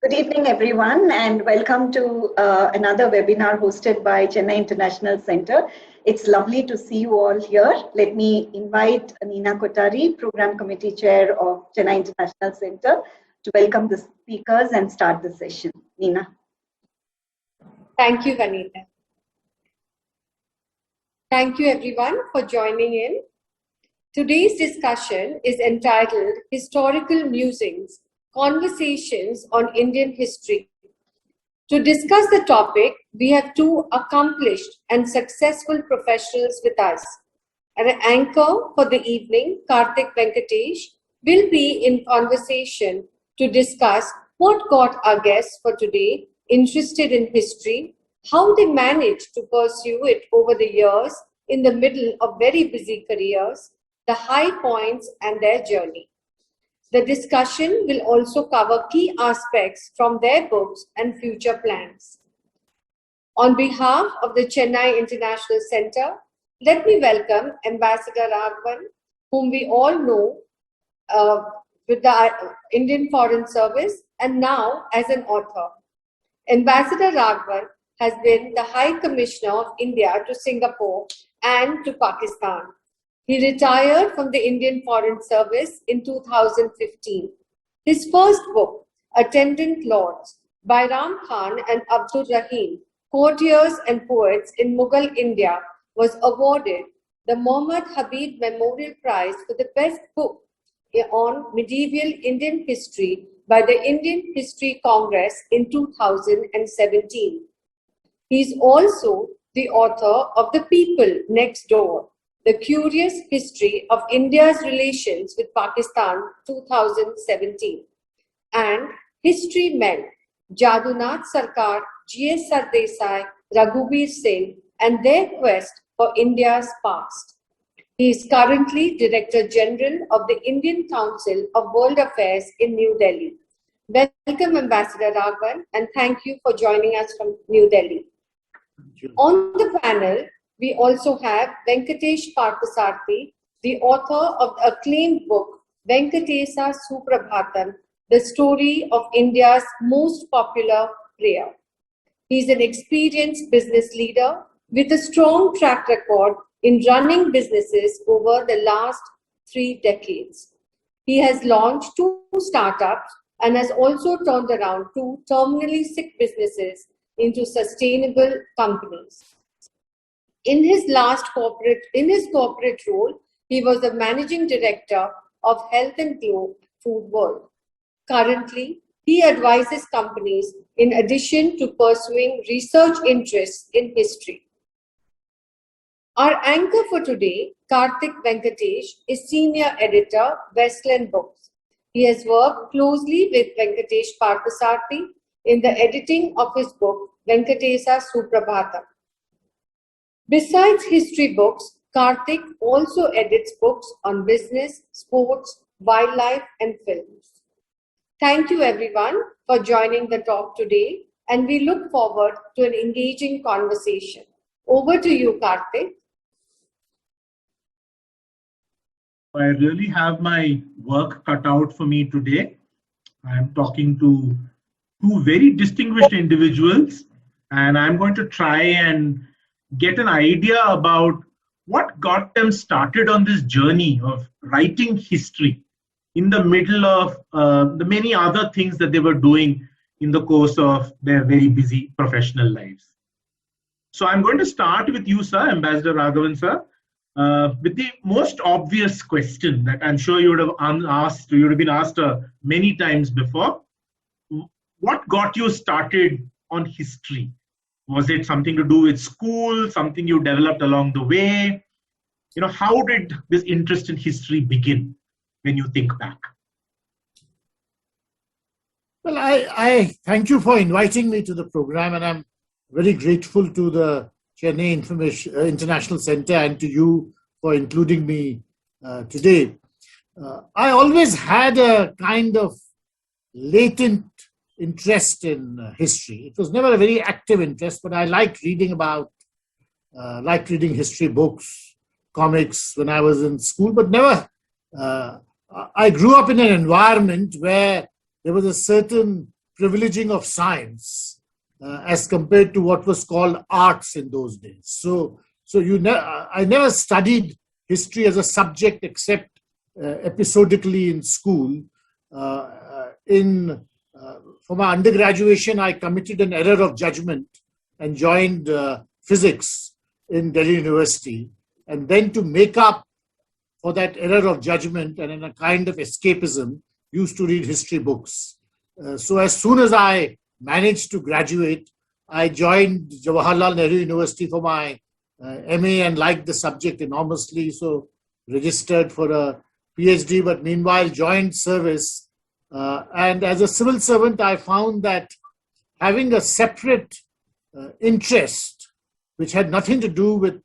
Good evening, everyone, and welcome to another webinar hosted by Chennai International Center. It's lovely to see you all here. Let me invite Neena Kothari, Program Committee Chair of Chennai International Center, to welcome the speakers and start the session. Neena. Thank you, Vanita. Thank you, everyone, for joining in. Today's discussion is entitled Historical Musings, Conversations on Indian History. To discuss the topic, we have two accomplished and successful professionals with us. An anchor for the evening, Karthik Venkatesh, will be in conversation to discuss what got our guests for today interested in history, how they managed to pursue it over the years in the middle of very busy careers, the high points and their journey. The discussion will also cover key aspects from their books and future plans. On behalf of the Chennai International Center, let me welcome Ambassador Raghuwit, whom we all know with the Indian Foreign Service and now as an author. Ambassador Raghuwit has been the High Commissioner of India to Singapore and to Pakistan. He retired from the Indian Foreign Service in 2015. His first book, Attendant Lords, by Ram Khan and Abdur Rahim, Courtiers and Poets in Mughal India, was awarded the Muhammad Habib Memorial Prize for the best book on medieval Indian history by the Indian History Congress in 2017. He is also the author of The People Next Door, The Curious History of India's Relations with Pakistan 2017, and History Men, Jadunath Sarkar, G.S. Sardesai, Raghuwit Singh, and their quest for India's past. He is currently Director General of the Indian Council of World Affairs in New Delhi. Welcome, Ambassador Raghuwit, and thank you for joining us from New Delhi. On the panel, we also have Venkatesh Parthasarthi, the author of the acclaimed book, Venkatesa Suprabhatam, the story of India's most popular prayer. He is an experienced business leader with a strong track record in running businesses over the last 3 decades. He has launched 2 startups and has also turned around 2 terminally sick businesses into sustainable companies. In his corporate role, he was the managing director of Health and Glow Food World. Currently, he advises companies in addition to pursuing research interests in history. Our anchor for today, Karthik Venkatesh, is senior editor, Westland Books. He has worked closely with Venkatesh Parthasarthi in the editing of his book, Venkatesa Suprabhatam. Besides history books, Karthik also edits books on business, sports, wildlife, and films. Thank you, everyone, for joining the talk today, and we look forward to an engaging conversation. Over to you, Karthik. I really have my work cut out for me today. I am talking to 2 very distinguished individuals, and I'm going to try and get an idea about what got them started on this journey of writing history in the middle of the many other things that they were doing in the course of their very busy professional lives. So I'm going to start with you, sir, Ambassador Raghuwit, sir, with the most obvious question that I'm sure you would have been asked many times before. What got you started on history? Was it something to do with school, something you developed along the way? How did this interest in history begin when you think back? Well, I thank you for inviting me to the program, and I'm very grateful to the Chennai International Center and to you for including me today. I always had a kind of latent interest in history. It was never a very active interest, but I liked reading history books, comics when I was in school, but never. I grew up in an environment where there was a certain privileging of science as compared to what was called arts in those days. So I never studied history as a subject except episodically in school. For my undergraduation, I committed an error of judgment and joined physics in Delhi University. And then to make up for that error of judgment and in a kind of escapism, used to read history books. So as soon as I managed to graduate, I joined Jawaharlal Nehru University for my MA and liked the subject enormously. So registered for a PhD, but meanwhile joined service. And as a civil servant, I found that having a separate interest, which had nothing to do with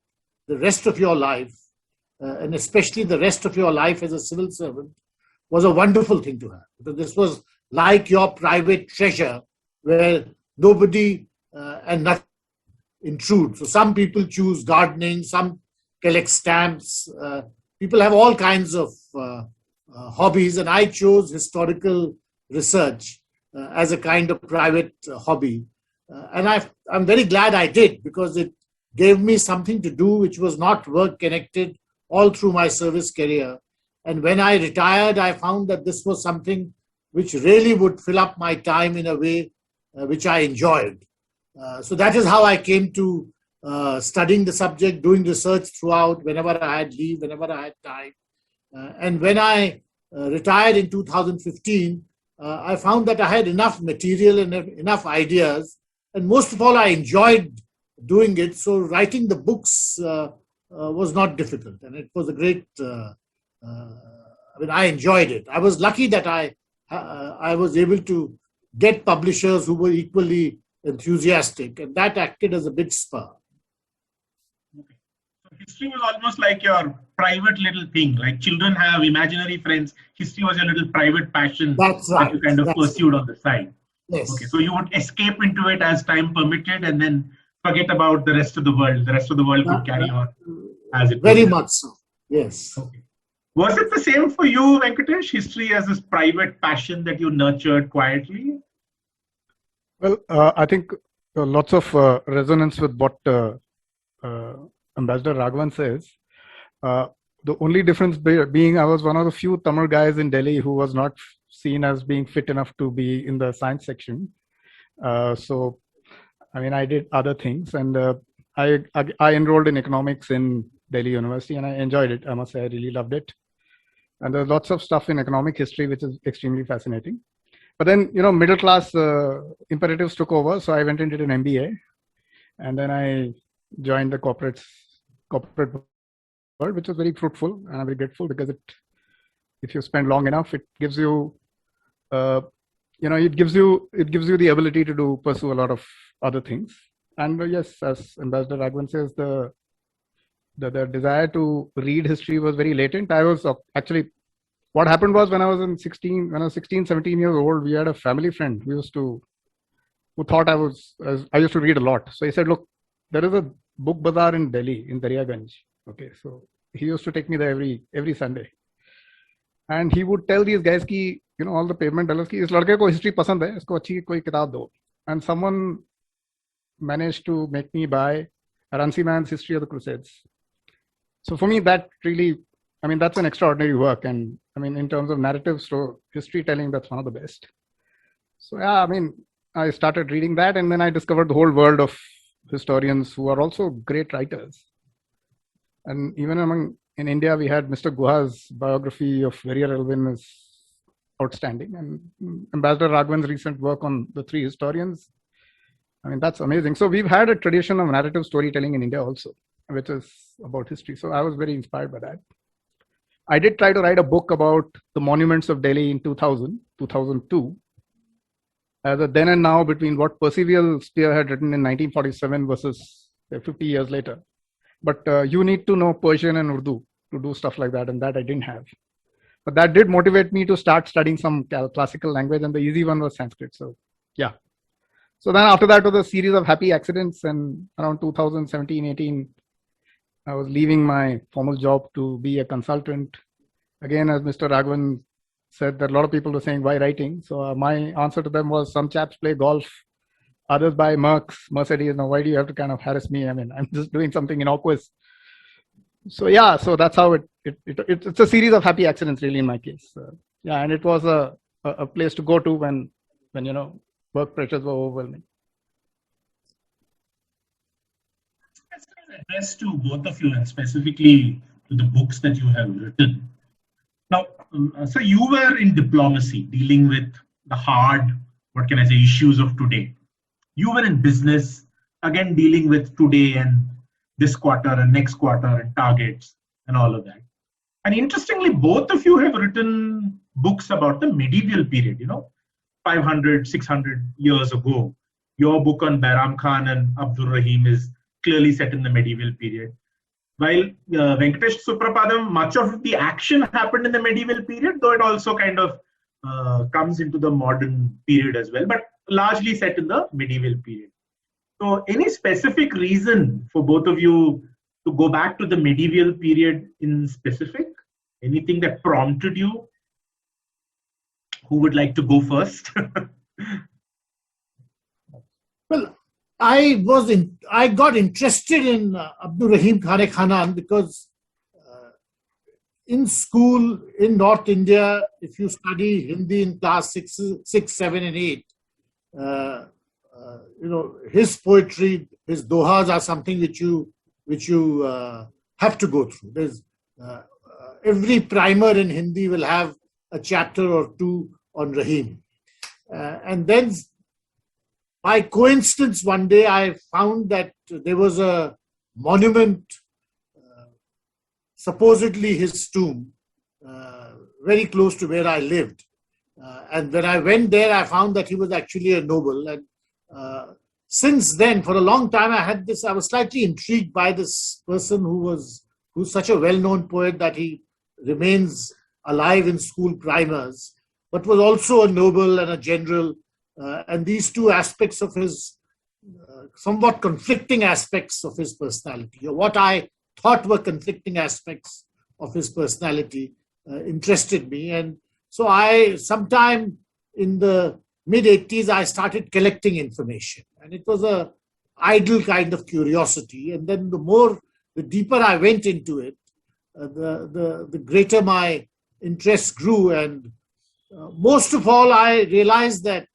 the rest of your life, and especially the rest of your life as a civil servant, was a wonderful thing to have. Because this was like your private treasure where nobody and nothing intrude. So some people choose gardening, some collect stamps. People have all kinds of hobbies, and I chose historical research as a kind of private hobby. And I'm very glad I did, because it gave me something to do which was not work connected all through my service career. And when I retired, I found that this was something which really would fill up my time in a way which I enjoyed. So that is how I came to studying the subject, doing research throughout, whenever I had leave, whenever I had time. And when I retired in 2015, I found that I had enough material and enough ideas. And most of all, I enjoyed doing it. So writing the books was not difficult. And it was a great, I enjoyed it. I was lucky that I was able to get publishers who were equally enthusiastic, and that acted as a big spur. Okay. So history was almost like your private little thing, like children have imaginary friends. History was your little private passion that you kind of pursued on the side. Yes. Okay, so you would escape into it as time permitted and then forget about the rest of the world. The rest of the world could carry on as it very much so. Yes. Okay. Was it the same for you, Venkatesh? History as this private passion that you nurtured quietly? Well, I think lots of resonance with what Ambassador Raghuwan says. The only difference being I was one of the few Tamil guys in Delhi who was not seen as being fit enough to be in the science section. So, I did other things, and I enrolled in economics in Delhi University, and I enjoyed it. I must say, I really loved it. And there's lots of stuff in economic history which is extremely fascinating. But then, middle class imperatives took over, so I went and did an MBA, and then I joined the corporate world, which was very fruitful, and I'm very grateful, because if you spend long enough, it gives you, it gives you the ability to pursue a lot of other things. And yes, as Ambassador Raghuwan says, the desire to read history was very latent. I was actually, what happened was when I was 16, 17 years old, we had a family friend who thought I used to read a lot. So he said, look, there is a book bazaar in Delhi, in Daryaganj. Okay, so he used to take me there every Sunday. And he would tell these guys ki, all the pavement tellers ki, is ladke ko history pasand hai, isko achhi koi kitab do. And someone managed to make me buy Ransi Man's History of the Crusades. So for me, that really, that's an extraordinary work. And in terms of narrative history telling, that's one of the best. So yeah, I started reading that, and then I discovered the whole world of historians who are also great writers. And even in India, we had Mr. Guha's biography of Verrier Elwin is outstanding. And Ambassador Raghuwan's recent work on the three historians, that's amazing. So we've had a tradition of narrative storytelling in India also, which is about history. So I was very inspired by that. I did try to write a book about the monuments of Delhi in 2002, as a then and now between what Percival Spear had written in 1947 versus 50 years later. But you need to know Persian and Urdu to do stuff like that, and that I didn't have. But that did motivate me to start studying some classical language, and the easy one was Sanskrit. So yeah. So then after that was a series of happy accidents, and around 2017-18, I was leaving my formal job to be a consultant. Again, as Mr. Raghuwan said that a lot of people were saying, why writing? So my answer to them was, some chaps play golf, others buy Mercedes. Now, why do you have to kind of harass me? I mean, I'm just doing something innocuous. So yeah, so that's how it's a series of happy accidents, really, in my case. Yeah, and it was a place to go to when work pressures were overwhelming. Address to both of you, and specifically to the books that you have written. Now, so you were in diplomacy, dealing with the hard, what can I say, issues of today. You were in business, again dealing with today and this quarter and next quarter and targets and all of that. And interestingly, both of you have written books about the medieval period, 500, 600 years ago. Your book on Bairam Khan and Abdur Rahim is clearly set in the medieval period. While Venkatesh Suprapadam, much of the action happened in the medieval period, though it also kind of comes into the modern period as well, but largely set in the medieval period. So any specific reason for both of you to go back to the medieval period in specific? Anything that prompted you? Who would like to go first? Well, I got interested in Abdur Rahim Khan because in school in North India, if you study Hindi in class 6, 7, and 8, his poetry, his dohas are something which you have to go through. There's every primer in Hindi will have a chapter or two on Rahim, and then by coincidence one day I found that there was a monument, supposedly his tomb, very close to where I lived. And when I went there, I found that he was actually a noble. And since then, for a long time, I was slightly intrigued by this person who's such a well-known poet that he remains alive in school primers, but was also a noble and a general. And these two aspects of his, somewhat conflicting aspects of his personality, or what I thought were conflicting aspects of his personality, interested me. And so sometime in the mid-80s, I started collecting information. And it was a idle kind of curiosity. And then the deeper I went into it, the greater my interest grew. And most of all, I realized that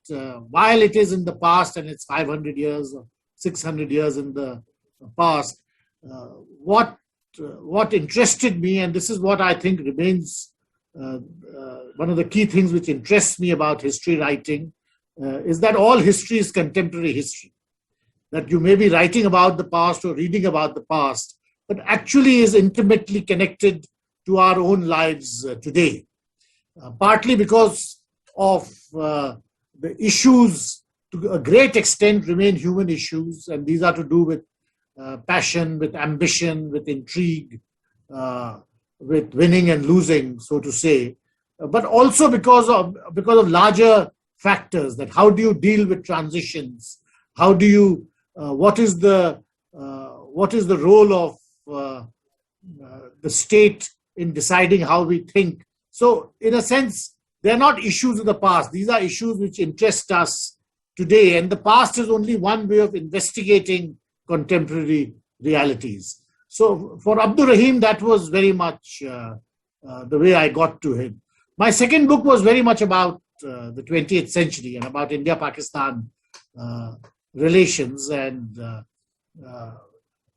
while it is in the past and it's 500 years or 600 years in the past, what interested me, and this is what I think remains one of the key things which interests me about history writing, is that all history is contemporary history. That you may be writing about the past or reading about the past, but actually is intimately connected to our own lives today. Partly because of the issues, to a great extent, remain human issues, and these are to do with passion, with ambition, with intrigue, with winning and losing, so to say, but also because of larger factors. That how do you deal with transitions? How do you? What is the role of the state in deciding how we think? So, in a sense, they're not issues of the past. These are issues which interest us today, and the past is only one way of investigating contemporary realities. So, for Abdur Rahim, that was very much the way I got to him. My second book was very much about the 20th century and about India-Pakistan relations, and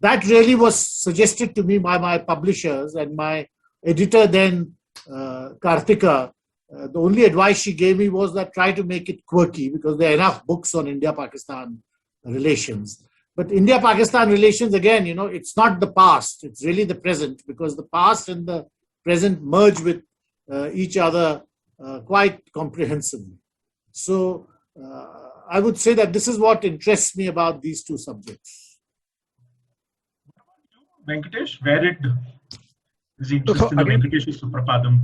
that really was suggested to me by my publishers and my editor then, Karthika. The only advice she gave me was that try to make it quirky, because there are enough books on India-Pakistan relations. But India-Pakistan relations, again, it's not the past, it's really the present, because the past and the present merge with each other quite comprehensively. So I would say that this is what interests me about these two subjects. Venkatesh, where did this interest in the Venkatesh Suprapadam?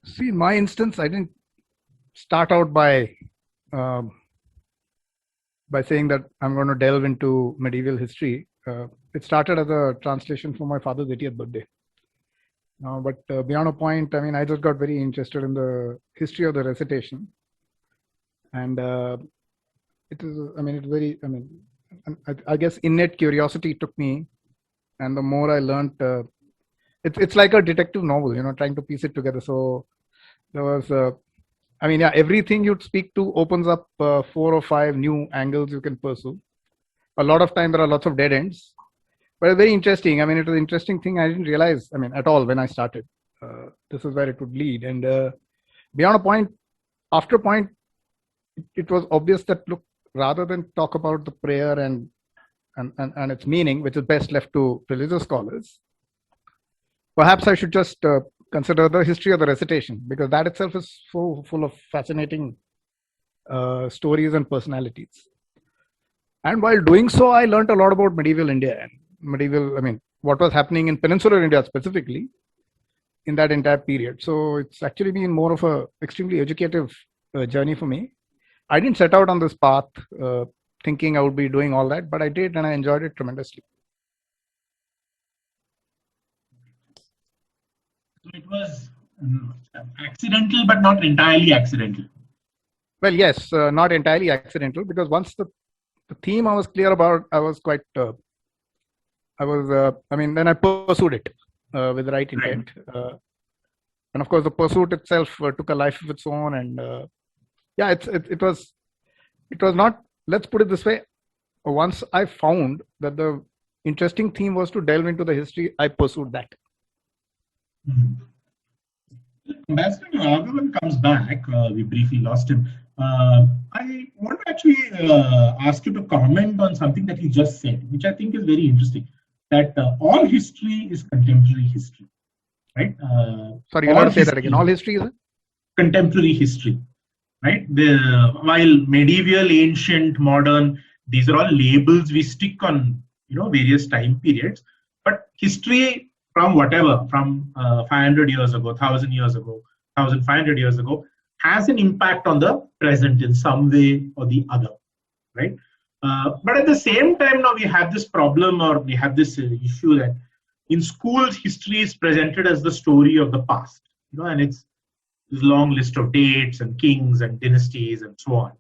See, in my instance, I didn't start out by saying that I'm going to delve into medieval history. It started as a translation for my father's 80th birthday. But beyond a point, I mean, I just got very interested in the history of the recitation. And it is, I mean, it's very, I mean, I guess innate curiosity took me. And the more I learned, it's like a detective novel, trying to piece it together. So there was, I mean, yeah, everything you'd speak to opens up 4 or 5 new angles you can pursue. A lot of time there are lots of dead ends, but it's very interesting. I mean, it was an interesting thing I didn't realize, I mean, at all when I started. This is where it would lead. And beyond a point, after a point, it was obvious that, look, rather than talk about the prayer and its meaning, which is best left to religious scholars, perhaps I should just consider the history of the recitation, because that itself is so full of fascinating stories and personalities. And while doing so, I learned a lot about medieval India and I mean, what was happening in peninsular India specifically in that entire period. So it's actually been more of a extremely educative journey for me. I didn't set out on this path thinking I would be doing all that, but I did, and I enjoyed it tremendously. So it was accidental, but not entirely accidental. Well, yes, not entirely accidental, because once the theme I was clear about, I was quite, I mean, then I pursued it with the right intent. Right. And of course, the pursuit itself took a life of its own. And yeah, it was not, let's put it this way. Once I found that the interesting theme was to delve into the history, I pursued that. Ambassador Raghuwit comes back. We briefly lost him. I want to actually ask you to comment on something that you just said, which I think is very interesting. That all history is contemporary history, right? Sorry, you want to say that again. All history is contemporary history, right? While medieval, ancient, modern, these are all labels we stick on, various time periods. But history, from whatever, from 500 years ago, 1,000 years ago, 1,500 years ago, has an impact on the present in some way or the other, right? But at the same time, now we have this problem, or we have this issue that in schools, history is presented as the story of the past, and it's this long list of dates and kings and dynasties and so on,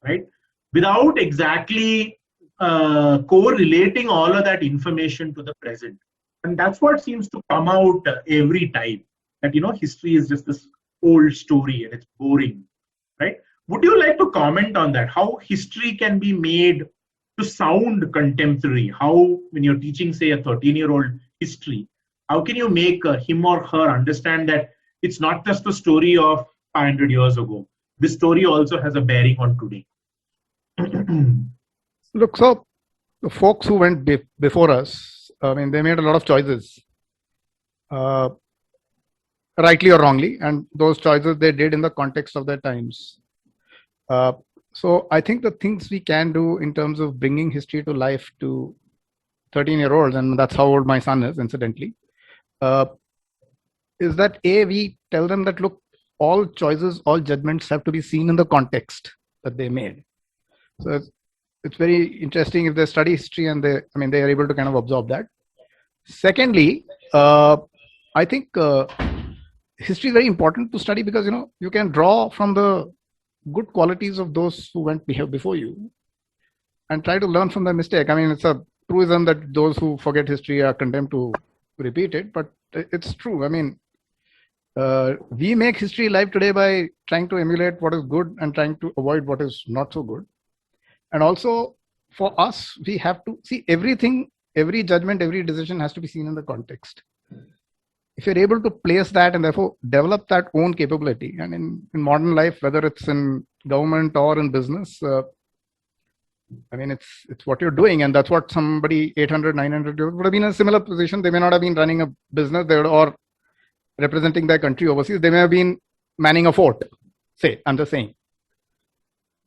right? Without exactly correlating all of that information to the present. And that's what seems to come out every time, that, history is just this old story and it's boring, right? Would you like to comment on that? How history can be made to sound contemporary? How, when you're teaching, say, a 13-year-old history, how can you make him or her understand that it's not just the story of 500 years ago? This story also has a bearing on today. Look, so the folks who went before us, I mean, they made a lot of choices, rightly or wrongly, and those choices they did in the context of their times. So I think the things we can do in terms of bringing history to life to 13-year-olds, and that's how old my son is, incidentally, is that we tell them that, look, all choices, all judgments have to be seen in the context that they made. So it's very interesting if they study history and they are able to kind of absorb that. Secondly, I think history is very important to study because, you can draw from the good qualities of those who went before you and try to learn from their mistake. I mean, it's a truism that those who forget history are condemned to repeat it, but it's true. I mean, we make history live today by trying to emulate what is good and trying to avoid what is not so good. And also, for us, we have to see everything, every judgment, every decision has to be seen in the context. If you're able to place that and therefore develop that own capability, and in modern life, whether it's in government or in business, I mean, it's what you're doing, and that's what somebody 800, 900 years would have been in a similar position. They may not have been running a business or representing their country overseas. They may have been manning a fort, say, I'm just saying.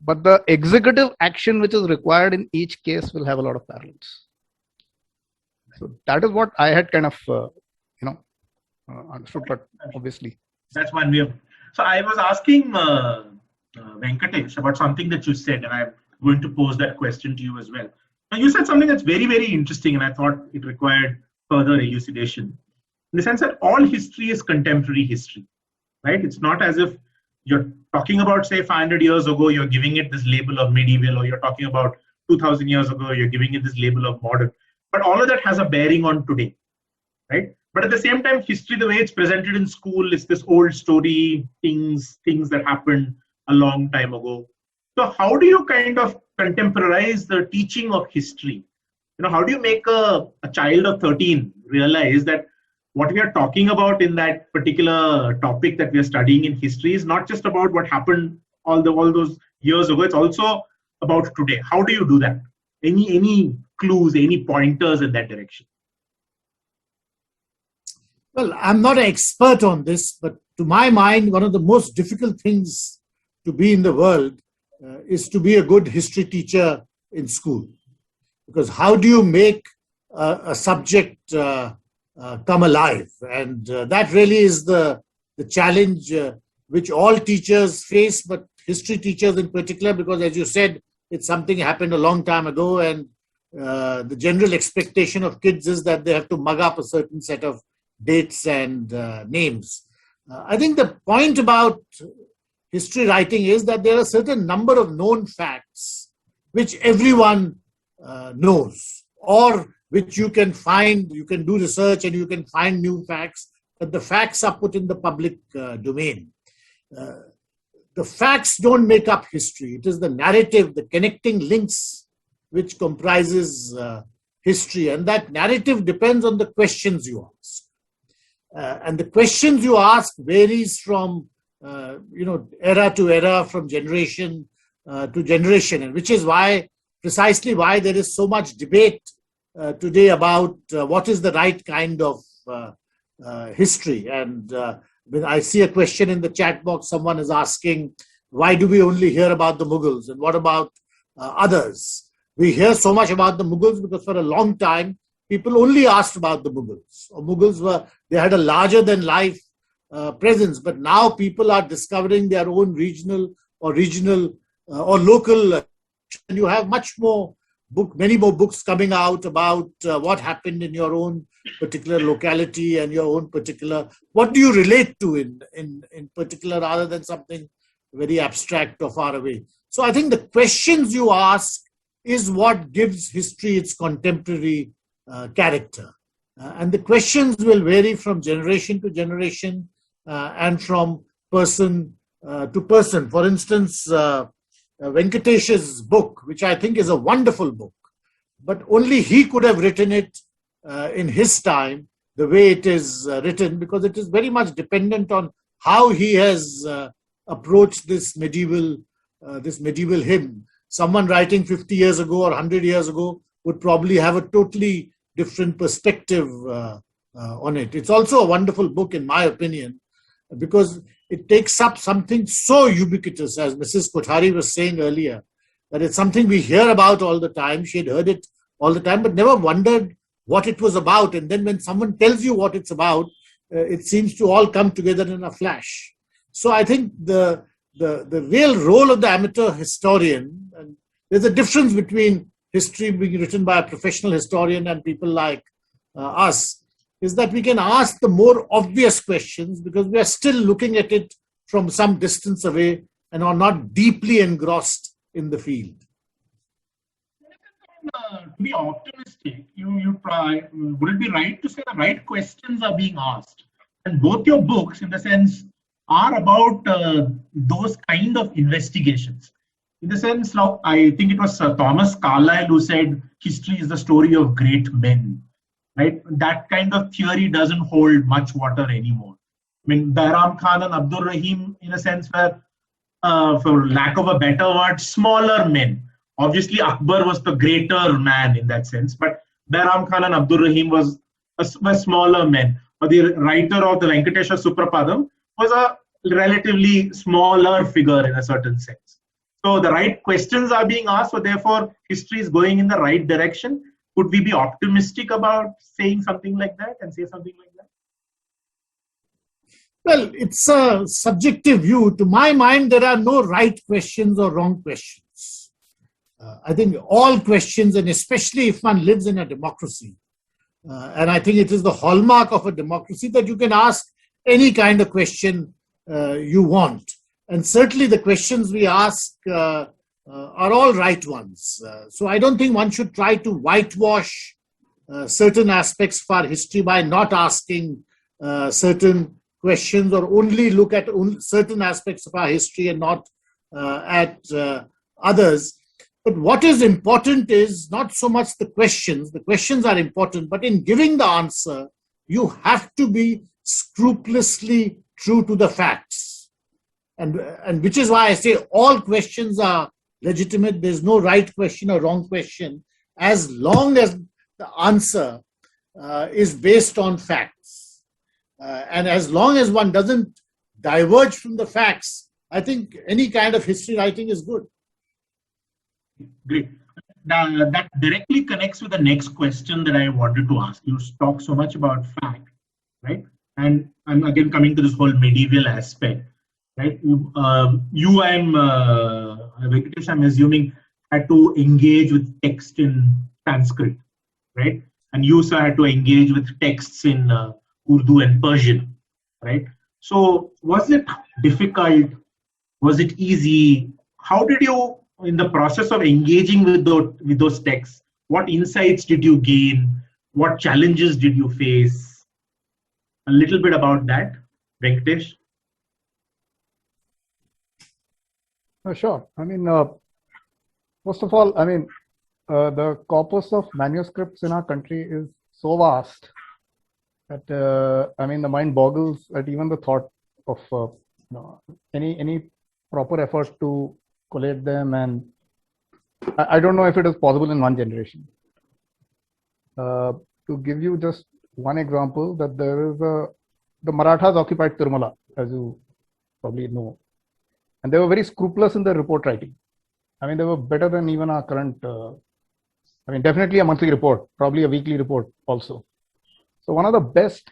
But the executive action which is required in each case will have a lot of parallels. So that is what I had kind of, understood, but obviously. That's one way of. So I was asking Venkatesh about something that you said, and I'm going to pose that question to you as well. Now, you said something that's very, very interesting, and I thought it required further elucidation. in the sense that all history is contemporary history, right? It's not as if you're talking about, say, 500 years ago, you're giving it this label of medieval, or you're talking about 2000 years ago, you're giving it this label of modern. But all of that has a bearing on today, right? But at the same time, history, the way it's presented in school, is this old story, things that happened a long time ago. So how do you kind of contemporize the teaching of history? How do you make a child of 13 realize that what we are talking about in that particular topic that we are studying in history is not just about what happened all those years ago, it's also about today. How do you do that? Any clues, any pointers in that direction? Well, I'm not an expert on this, but to my mind, one of the most difficult things to be in the world is to be a good history teacher in school. Because how do you make a subject come alive? And that really is the challenge which all teachers face, but history teachers in particular, because as you said, it's something happened a long time ago, and the general expectation of kids is that they have to mug up a certain set of dates and names. I think the point about history writing is that there are a certain number of known facts which everyone knows, or which you can find, you can do research and you can find new facts, but the facts are put in the public domain. The facts don't make up history. It is the narrative, the connecting links, which comprises history, and that narrative depends on the questions you ask. And the questions you ask varies from era to era, from generation to generation, and which is precisely why there is so much debate today about what is the right kind of history. And when I see a question in the chat box, someone is asking, why do we only hear about the Mughals, and what about others? We hear so much about the Mughals because for a long time, people only asked about the Mughals. Or Mughals they had a larger than life presence, but now people are discovering their own regional or local, and you have many more books coming out about what happened in your own particular locality and your own particular, what do you relate to in particular, rather than something very abstract or far away. So I think the questions you ask is what gives history its contemporary character. And the questions will vary from generation to generation and from person to person. For instance, Venkatesh's book, which I think is a wonderful book, but only he could have written it in his time the way it is written, because it is very much dependent on how he has approached this medieval hymn. Someone writing 50 years ago or 100 years ago would probably have a totally different perspective on it. It's also a wonderful book, in my opinion, because it takes up something so ubiquitous, as Mrs. Kothari was saying earlier, that it's something we hear about all the time. She had heard it all the time, but never wondered what it was about. And then when someone tells you what it's about, it seems to all come together in a flash. So I think the real role of the amateur historian, and there's a difference between history being written by a professional historian and people like us, is that we can ask the more obvious questions because we are still looking at it from some distance away and are not deeply engrossed in the field. To be optimistic, you try. Would it be right to say the right questions are being asked? And both your books, in the sense, are about those kind of investigations. In the sense, now I think it was Thomas Carlyle who said history is the story of great men. Right? That kind of theory doesn't hold much water anymore. I mean, Bairam Khan and Abdur Rahim, in a sense, were, for lack of a better word, smaller men. Obviously, Akbar was the greater man in that sense, but Bairam Khan and Abdur Rahim were smaller men. Or the writer of the Venkatesha Suprapadam was a relatively smaller figure in a certain sense. So the right questions are being asked, so therefore history is going in the right direction. Could we be optimistic about saying something like that and say something like that? Well, it's a subjective view. To my mind, there are no right questions or wrong questions. I think all questions, and especially if one lives in a democracy, And I think it is the hallmark of a democracy that you can ask any kind of question you want. And certainly the questions we ask are all right ones. So I don't think one should try to whitewash certain aspects of our history by not asking certain questions, or only look at certain aspects of our history and not at others. But what is important is not so much the questions. The questions are important, but in giving the answer, you have to be scrupulously true to the facts. And which is why I say all questions are legitimate. There's no right question or wrong question, as long as the answer is based on facts. And as long as one doesn't diverge from the facts, I think any kind of history writing is good. Great. Now, that directly connects with the next question that I wanted to ask. You talk so much about fact, right? And I'm again coming to this whole medieval aspect, right? Venkatesh, I'm assuming, had to engage with text in Sanskrit, right? And you, sir, had to engage with texts in Urdu and Persian, right? So was it difficult? Was it easy? How did you, in the process of engaging with those texts, what insights did you gain? What challenges did you face? A little bit about that, Venkatesh. Sure. I mean, first of all, I mean, the corpus of manuscripts in our country is so vast that I mean, the mind boggles at even the thought of any proper effort to collate them, and I don't know if it is possible in one generation. To give you just one example, that there is the Marathas occupied Tirumala, as you probably know, and they were very scrupulous in their report writing. I mean, they were better than even our current, I mean, definitely a monthly report, probably a weekly report also. So one of the best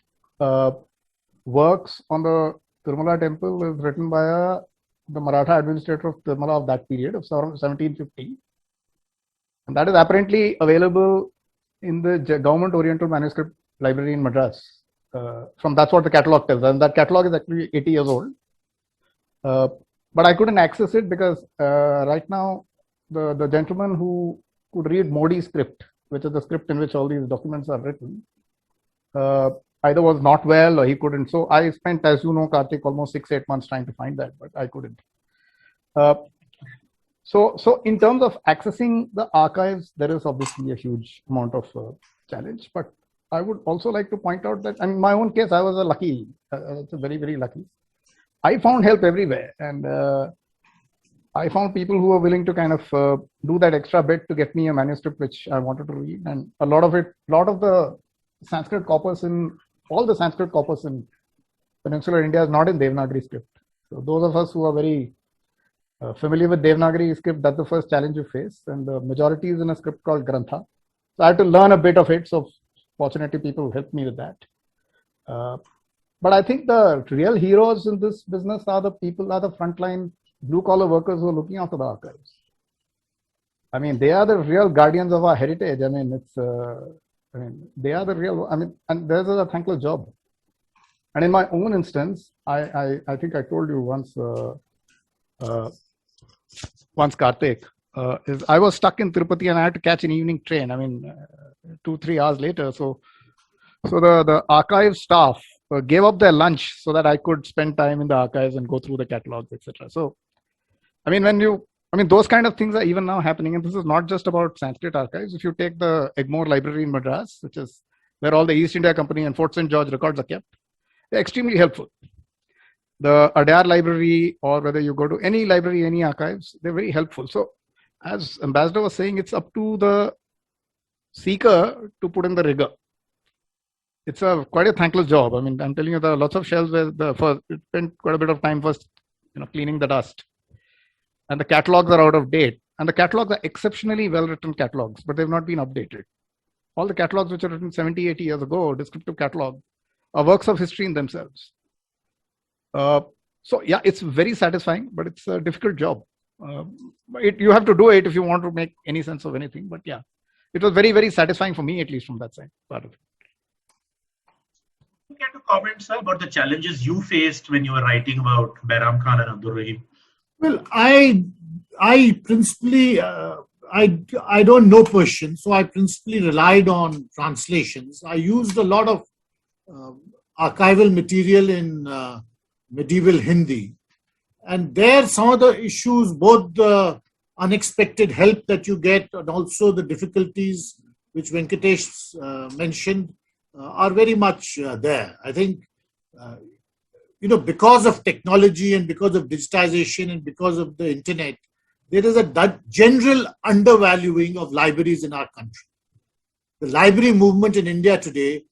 works on the Tirumala temple is written by the Maratha administrator of Tirumala of that period, of 1750. And that is apparently available in the Government Oriental Manuscript Library in Madras. That's what the catalog tells. And that catalog is actually 80 years old. But I couldn't access it because right now the gentleman who could read Modi script, which is the script in which all these documents are written, either was not well or he couldn't. So I spent, as you know, Karthik, almost 6-8 months trying to find that, but I couldn't. So in terms of accessing the archives, there is obviously a huge amount of challenge. But I would also like to point out that, in my own case, I was very, very lucky. I found help everywhere, and I found people who were willing to kind of do that extra bit to get me a manuscript which I wanted to read. And a lot of the Sanskrit corpus all the Sanskrit corpus in peninsular India is not in Devanagari script. So those of us who are very familiar with Devanagari script, that's the first challenge you face. And the majority is in a script called Grantha. So I had to learn a bit of it. So fortunately, people helped me with that. But I think the real heroes in this business are the frontline blue-collar workers who are looking after the archives. I mean, they are the real guardians of our heritage. I mean, they are the real. I mean, and theirs is a thankless job. And in my own instance, I think I told you once, Karthik, is I was stuck in Tirupati and I had to catch an evening train. I mean, 2-3 hours later. So the archive staff gave up their lunch so that I could spend time in the archives and go through the catalogs, etc. So, I mean, those kind of things are even now happening. And this is not just about Sanskrit archives. If you take the Egmore Library in Madras, which is where all the East India Company and Fort St. George records are kept, they're extremely helpful. The Adyar Library, or whether you go to any library, any archives, they're very helpful. So, as Ambassador was saying, it's up to the seeker to put in the rigor. It's quite a thankless job. I mean, I'm telling you, there are lots of shelves where it spent quite a bit of time first, cleaning the dust. And the catalogs are out of date. And the catalogs are exceptionally well-written catalogs, but they've not been updated. All the catalogs which are written 70, 80 years ago, descriptive catalogs, are works of history in themselves. So yeah, it's very satisfying, but it's a difficult job. You have to do it if you want to make any sense of anything. But yeah, it was very, very satisfying for me, at least from that side, part of it. care to comment, sir, about the challenges you faced when you were writing about Behram Khan and Abdul Rahim? Well, I principally, I don't know Persian, so I principally relied on translations. I used a lot of archival material in medieval Hindi. And there, some of the issues, both the unexpected help that you get and also the difficulties which Venkatesh mentioned are very much there. I think, because of technology and because of digitization and because of the internet, there is a general undervaluing of libraries in our country. The library movement in India today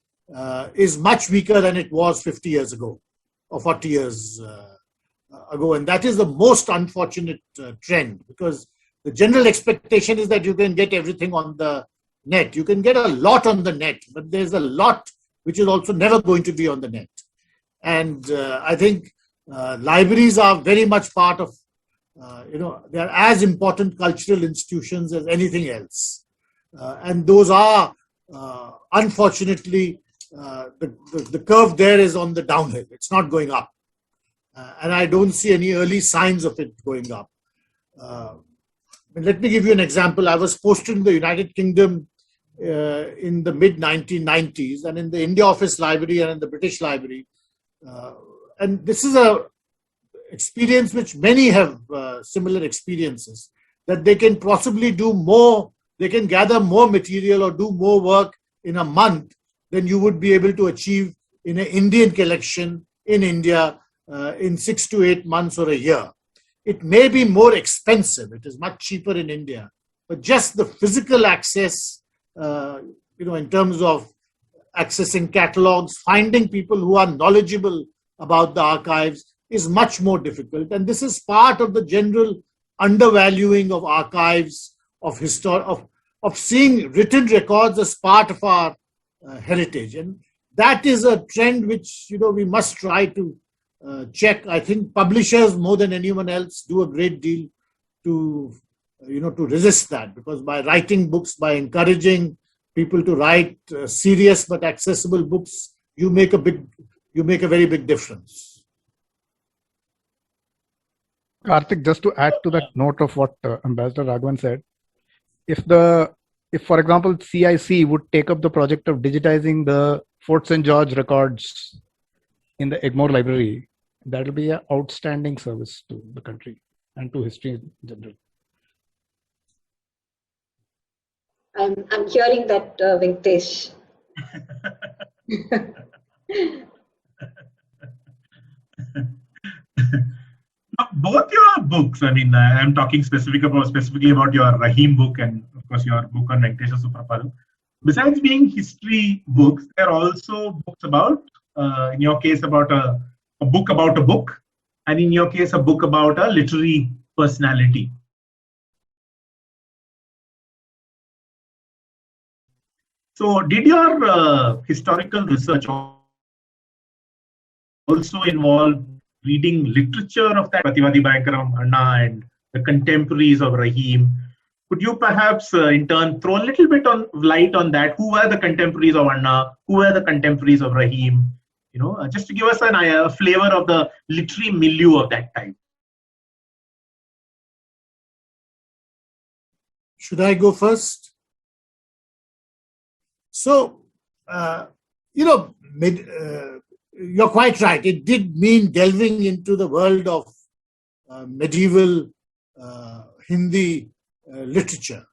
is much weaker than it was 50 years ago or 40 years ago. And that is the most unfortunate trend, because the general expectation is that you can get everything on the net. You can get a lot on the net, but there's a lot which is also never going to be on the net. And I think libraries are very much part of, they are as important cultural institutions as anything else. And those are, unfortunately, the curve there is on the downhill. It's not going up. And I don't see any early signs of it going up. Let me give you an example. I was posted in the United Kingdom in the mid-1990s, and in the India Office Library and in the British Library. And this is a experience which many have similar experiences, that they can possibly do more, they can gather more material or do more work in a month than you would be able to achieve in an Indian collection in India in 6 to 8 months or a year. It may be more expensive. It is much cheaper in India, but just the physical access, in terms of accessing catalogs, finding people who are knowledgeable about the archives is much more difficult. And this is part of the general undervaluing of archives, of seeing written records as part of our heritage. And that is a trend which, we must try to check. I think publishers more than anyone else do a great deal to resist that, because by writing books, by encouraging people to write serious but accessible books, you make a very big difference. Karthik, just to add to that note of what Ambassador Raghuwan said, if for example CIC would take up the project of digitizing the Fort St. George records in the Egmore Library, that will be an outstanding service to the country and to history in general. I'm hearing that, Venkatesh. Both your books, I'm talking specifically about your Rahim book and of course your book on Venkatesh Suprapalu. Besides being history books, there are also books about, in your case, about a book about a book, and in your case, a book about a literary personality. So did your historical research also involve reading literature of that Prativadi Bhankaram Anna and the contemporaries of Rahim? Could you perhaps in turn throw a little bit on light on that? Who were the contemporaries of Anna? Who were the contemporaries of Rahim? Just to give us a flavor of the literary milieu of that time. Should I go first? So, you're quite right. It did mean delving into the world of medieval Hindi literature.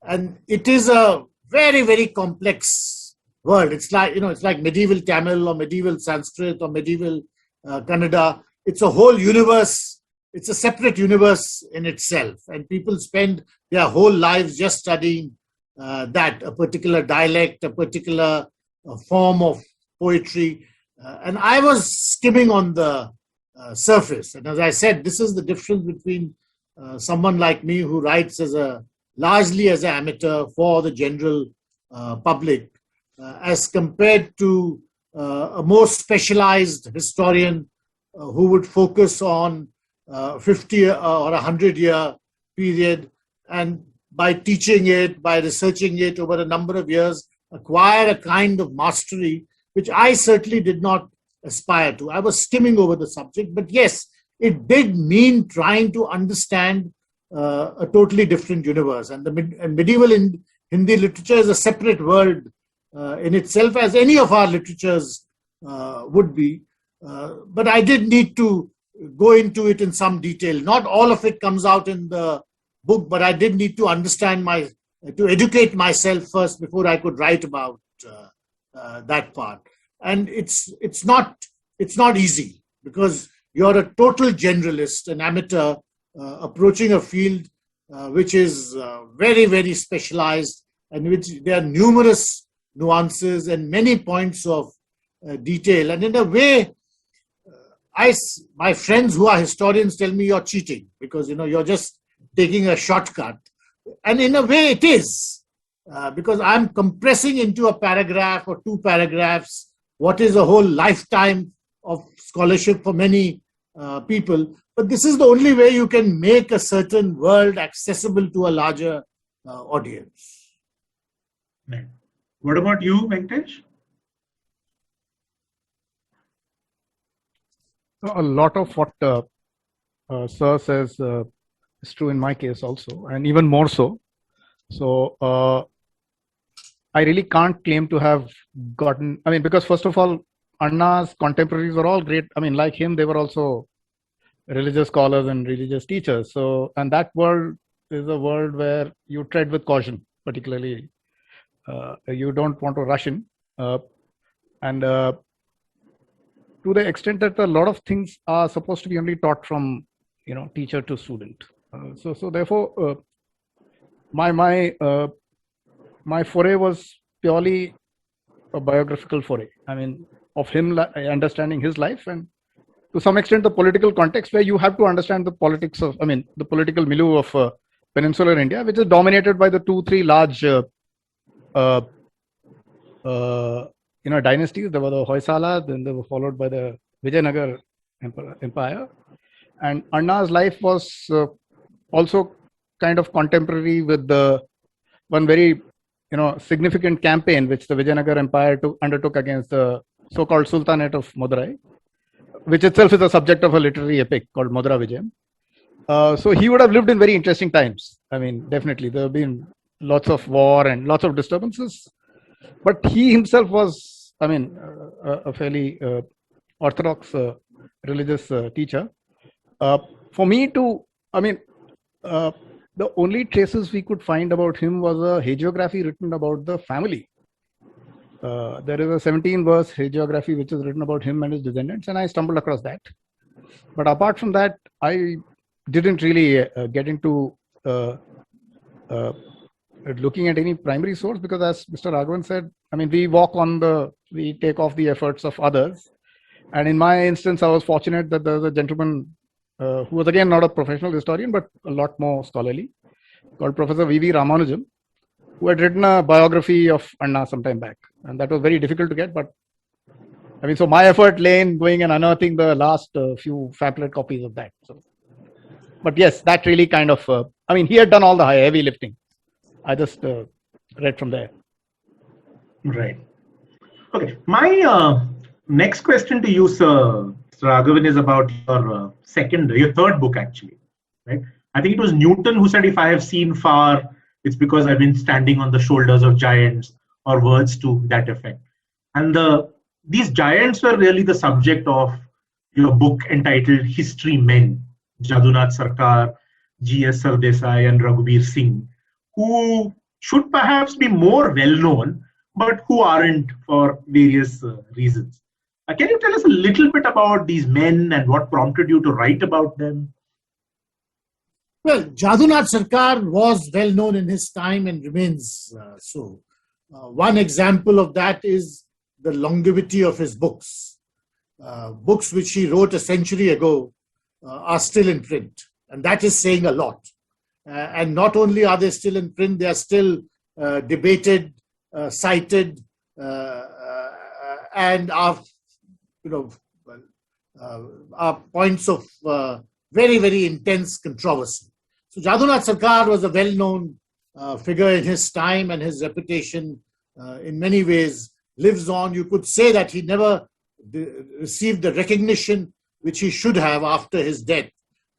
And it is a very, very complex world. It's like medieval Tamil or medieval Sanskrit or medieval Kannada. It's a whole universe. It's a separate universe in itself. And people spend their whole lives just studying that, a particular dialect, a particular form of poetry. And I was skimming on the surface. And as I said, this is the difference between someone like me who writes largely as an amateur for the general public, as compared to a more specialized historian who would focus on 50 or 100-year period, and by teaching it, by researching it over a number of years, acquire a kind of mastery which I certainly did not aspire to. I was skimming over the subject, but yes, it did mean trying to understand a totally different universe. And medieval Hindi literature is a separate world in itself, as any of our literatures would be. But I did need to go into it in some detail. Not all of it comes out in the book, but I did need to understand to educate myself first before I could write about that part. And it's not easy, because you're a total generalist, an amateur approaching a field which is very, very specialized, and which there are numerous nuances and many points of detail. And in a way, my friends who are historians tell me you're cheating, because you're just taking a shortcut. And in a way it is, because I'm compressing into a paragraph or two paragraphs what is a whole lifetime of scholarship for many people. But this is the only way you can make a certain world accessible to a larger audience. Right. What about you, Venkatesh? A lot of what Sir says is true in my case also, and even more so. So I really can't claim to have gotten, because first of all, Anna's contemporaries were all great. Like him, they were also religious scholars and religious teachers. So, and that world is a world where you tread with caution, particularly. You don't want to rush in. And to the extent that a lot of things are supposed to be only taught from, teacher to student. So therefore, my foray was purely a biographical foray. Of him, understanding his life, and to some extent the political context, where you have to understand the politics of, the political milieu of peninsular India, which is dominated by the 2-3 large, dynasties. There were the Hoysala, then they were followed by the Vijayanagar Empire. And Anna's life was also kind of contemporary with the one very, significant campaign which the Vijayanagar Empire undertook against the so-called Sultanate of Madurai, which itself is a subject of a literary epic called Madura Vijayam. So he would have lived in very interesting times. Definitely there have been lots of war and lots of disturbances, but he himself was, a fairly orthodox religious teacher. For me to, the only traces we could find about him was a hagiography written about the family. There is a 17-verse hagiography which is written about him and his descendants, and I stumbled across that. But apart from that, I didn't really get into looking at any primary source, because as Mr. Raghuwan said, we take off the efforts of others. And in my instance, I was fortunate that there was a gentleman who was again not a professional historian, but a lot more scholarly, called Professor V.V. Ramanujam, who had written a biography of Anna some time back. And that was very difficult to get, but so my effort lay in going and unearthing the last few pamphlet copies of that. So, but yes, that really kind of, he had done all the heavy lifting. I just read from there. Right. Okay. My next question to you, Sir Raghuwan, is about your third book, actually. Right. I think it was Newton who said, "If I have seen far, it's because I've been standing on the shoulders of giants," or words to that effect. And these giants were really the subject of your book entitled History Men, Jadunath Sarkar, G.S. Sardesai, and Raghuwit Singh, who should perhaps be more well-known, but who aren't for various reasons. Can you tell us a little bit about these men and what prompted you to write about them? Well, Jadunath Sarkar was well known in his time and remains so. One example of that is the longevity of his books. Books which he wrote a century ago are still in print, and that is saying a lot. And not only are they still in print, they are still debated, cited, and are points of very, very intense controversy. So Jadunath Sarkar was a well-known figure in his time, and his reputation in many ways lives on. You could say that he never received the recognition which he should have after his death.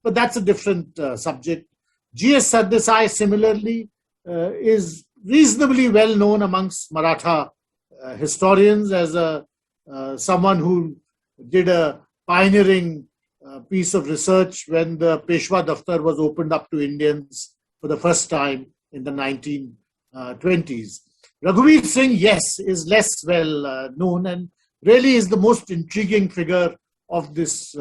But that's a different subject. G.S. Sardesai, similarly, is reasonably well known amongst Maratha historians as someone who did a pioneering piece of research when the Peshwa Daftar was opened up to Indians for the first time in the 1920s. Raghuwit Singh, yes, is less well known and really is the most intriguing figure of this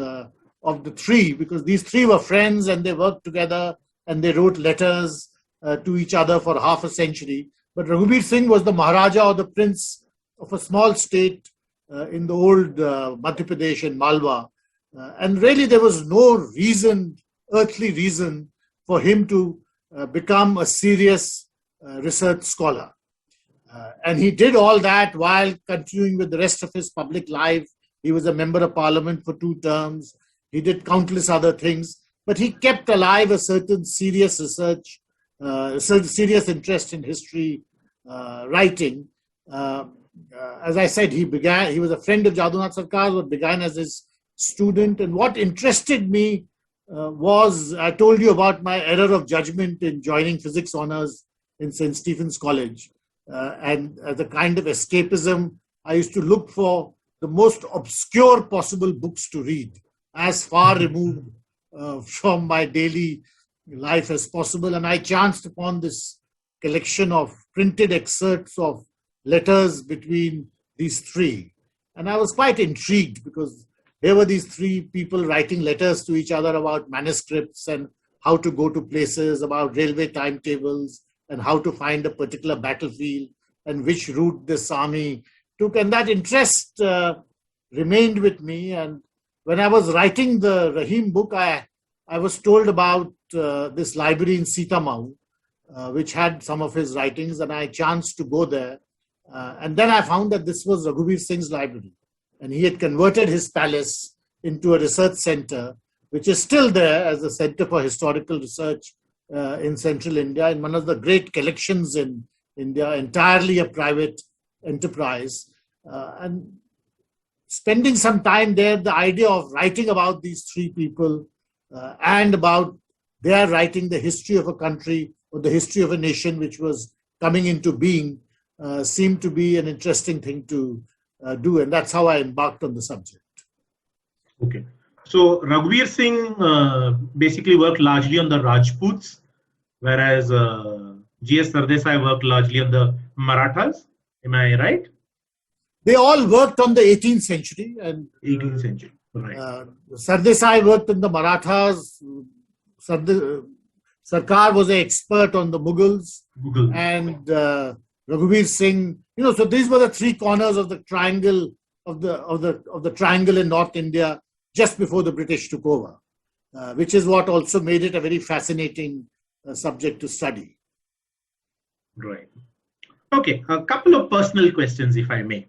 of the three, because these three were friends and they worked together and they wrote letters to each other for half a century. But Raghuwit Singh was the Maharaja or the prince of a small state in the old Madhya Pradesh and Malwa. And really there was no reason, earthly reason, for him to become a serious research scholar. And he did all that while continuing with the rest of his public life. He was a member of parliament for 2 terms. He did countless other things, but he kept alive a certain serious research, serious interest in history writing. As I said, he was a friend of Jadunath Sarkar, but began as his student. And what interested me was, I told you about my error of judgment in joining physics honors in St. Stephen's College. And as a kind of escapism, I used to look for the most obscure possible books to read, as far removed from my daily life as possible. And I chanced upon this collection of printed excerpts of letters between these three. And I was quite intrigued because there were these 3 people writing letters to each other about manuscripts and how to go to places, about railway timetables, and how to find a particular battlefield and which route this army took. And that interest remained with me. And when I was writing the Rahim book, I was told about this library in Sitamau, which had some of his writings, and I chanced to go there. And then I found that this was Raghuwit Singh's library. And he had converted his palace into a research center, which is still there as a center for historical research in central India, in one of the great collections in India, entirely a private enterprise. And spending some time there, the idea of writing about these 3 people and about their writing the history of a country or the history of a nation which was coming into being seemed to be an interesting thing to do. And that's how I embarked on the subject. Okay. So Raghuwit Singh basically worked largely on the Rajputs, whereas G.S. Sardesai worked largely on the Marathas. Am I right? They all worked on the 18th century. And 18th century, right. Sardesai worked on the Marathas. Sarkar was an expert on the Mughals. And Raghuwit Singh, so these were the 3 corners of the triangle of the triangle in North India just before the British took over, which is what also made it a very fascinating subject to study. Right. Okay, a couple of personal questions, if I may.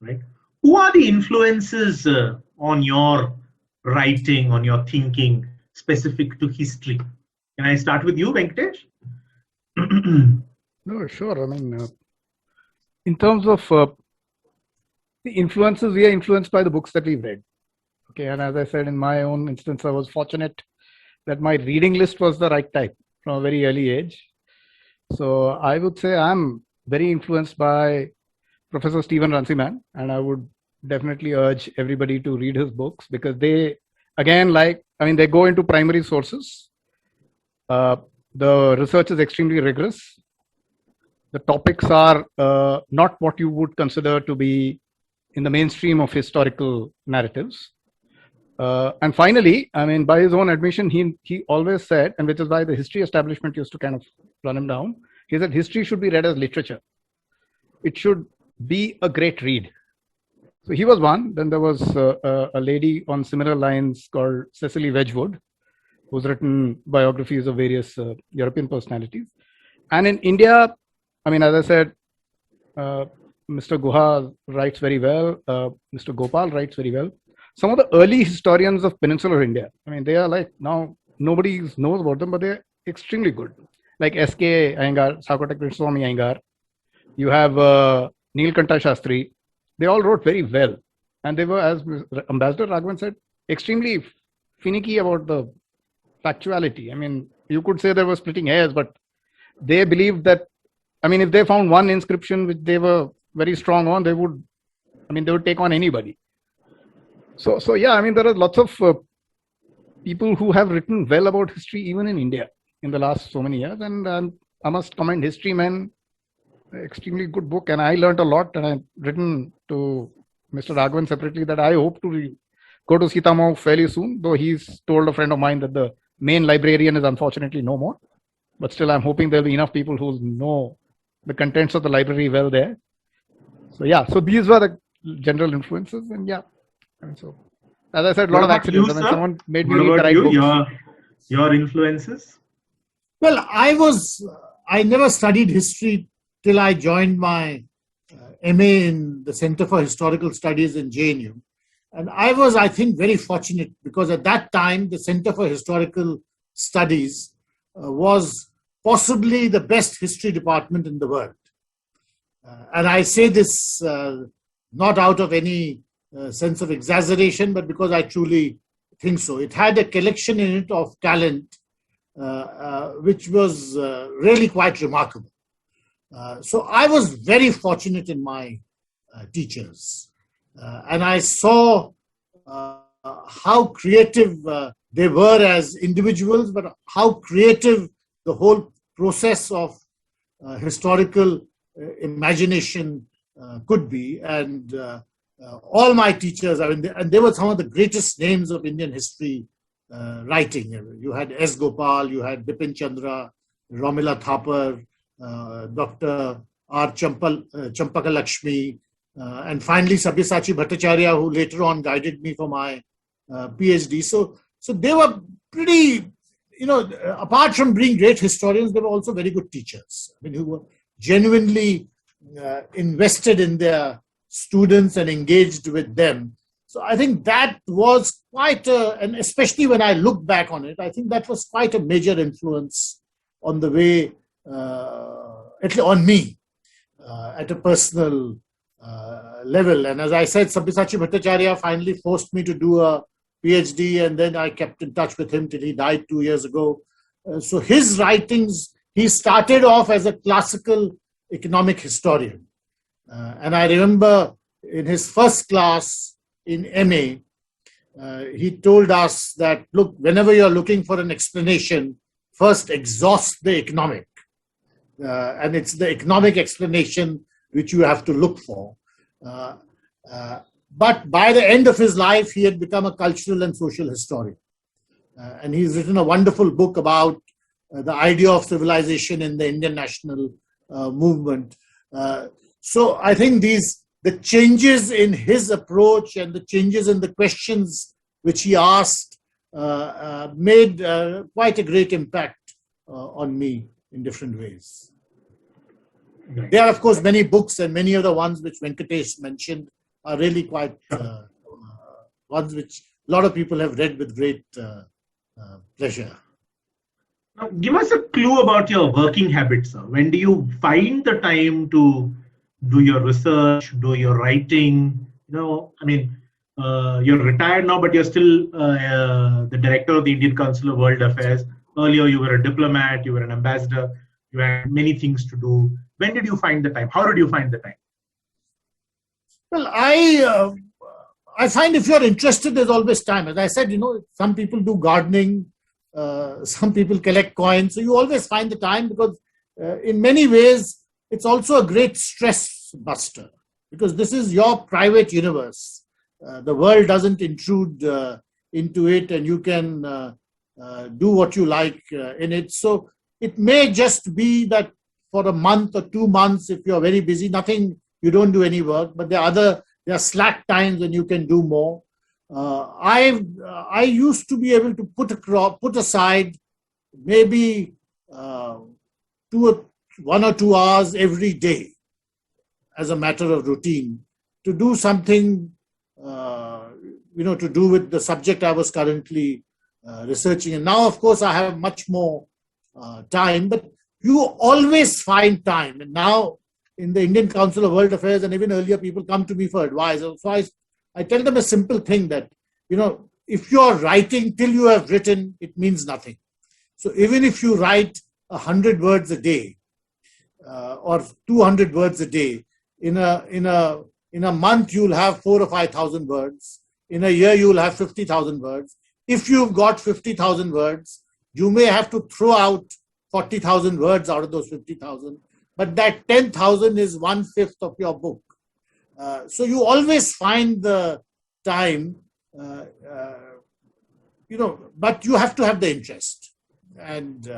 Right. Who are the influences on your writing, on your thinking, specific to history? Can I start with you, Venkatesh? No, sure. I mean, in terms of the influences, we are influenced by the books that we've read. Okay, and as I said, in my own instance, I was fortunate that my reading list was the right type from a very early age. So I would say I'm very influenced by Professor Stephen Runciman, and I would definitely urge everybody to read his books because they, again, they go into primary sources. The research is extremely rigorous. The topics are not what you would consider to be in the mainstream of historical narratives. And finally, by his own admission, he always said, and which is why the history establishment used to kind of run him down, he said history should be read as literature. It should be a great read. So he was one. Then there was a lady on similar lines called Cecily Wedgwood, who's written biographies of various European personalities. And in India, as I said, Mr. Guha writes very well. Mr. Gopal writes very well. Some of the early historians of peninsular India, they are now nobody knows about them, but they're extremely good. Like S.K. Iyengar, Sakotak Krishnaswamy Iyengar. You have Neelkanta Shastri. they all wrote very well. And they were, as Ambassador Raghuwit said, extremely finicky about the factuality. I mean, you could say they were splitting hairs, but they believed that, I mean, if they found one inscription which they were very strong on, they would take on anybody. So yeah, I mean, there are lots of people who have written well about history, even in India, in the last so many years. And I must commend History Men, extremely good book. And I learned a lot. And I've written to Mr. Raghuwan separately that I hope to go to Sitamarg fairly soon, though he's told a friend of mine that the main librarian is unfortunately no more. But still, I'm hoping there'll be enough people who know the contents of the library well there. So yeah, so these were the general influences. And yeah, and so as I said, a lot of accidents. I mean, someone made me read the right books. Your influences? Well, I never studied history till I joined my MA in the Center for Historical Studies in JNU. And I was, I think, very fortunate because at that time, the Center for Historical Studies was possibly the best history department in the world. And I say this not out of any sense of exaggeration, but because I truly think so. It had a collection in it of talent, which was really quite remarkable. So I was very fortunate in my teachers. And I saw how creative they were as individuals, but how creative the whole process of historical imagination could be. And all my teachers, I mean, and they were some of the greatest names of Indian history writing. You had S. Gopal, you had Bipin Chandra, Romila Thapar, Dr. R. Champaka Lakshmi, and finally Sabyasachi Bhattacharya, who later on guided me for my PhD. So they were pretty, apart from being great historians, they were also very good teachers. I mean, who were genuinely invested in their students and engaged with them. So I think that was quite and especially when I look back on it, I think that was quite a major influence on the way, at least on me, at a personal level. And as I said, Sabyasachi Bhattacharya finally forced me to do a PhD, and then I kept in touch with him till he died 2 years ago. So his writings, he started off as a classical economic historian. And I remember in his first class in MA, he told us that, look, whenever you're looking for an explanation, first exhaust the economic. And it's the economic explanation which you have to look for. But by the end of his life, he had become a cultural and social historian. And he's written a wonderful book about the idea of civilization in the Indian national movement. So I think the changes in his approach and the changes in the questions which he asked made quite a great impact on me in different ways. Right. There are, of course, many books, and many of the ones which Venkatesh mentioned are really quite ones which a lot of people have read with great pleasure. Now, give us a clue about your working habits, sir. When do you find the time to do your research, do your writing? I mean, you're retired now, but you're still the director of the Indian Council of World Affairs. Earlier, you were a diplomat, you were an ambassador, you had many things to do. When did you find the time? How did you find the time? Well, I find if you're interested, there's always time. As I said, some people do gardening, some people collect coins. So you always find the time because in many ways, it's also a great stress buster because this is your private universe. The world doesn't intrude into it, and you can do what you like in it. So it may just be that for a month or 2 months, if you're very busy, you don't do any work, but there are slack times when you can do more. I used to be able to put aside maybe 1 or 2 hours every day as a matter of routine to do something, to do with the subject I was currently researching. And now, of course, I have much more time, but you always find time. And now in the Indian Council of World Affairs and even earlier, people come to me for advice. So I tell them a simple thing that, if you're writing till you have written, it means nothing. So even if you write 100 words a day or 200 words a day, in a month you'll have 4,000 or 5,000 words. In a year you'll have 50,000 words. If you've got 50,000 words, you may have to throw out 40,000 words out of those 50,000, but that 10,000 is 1/5 of your book. So you always find the time, but you have to have the interest. And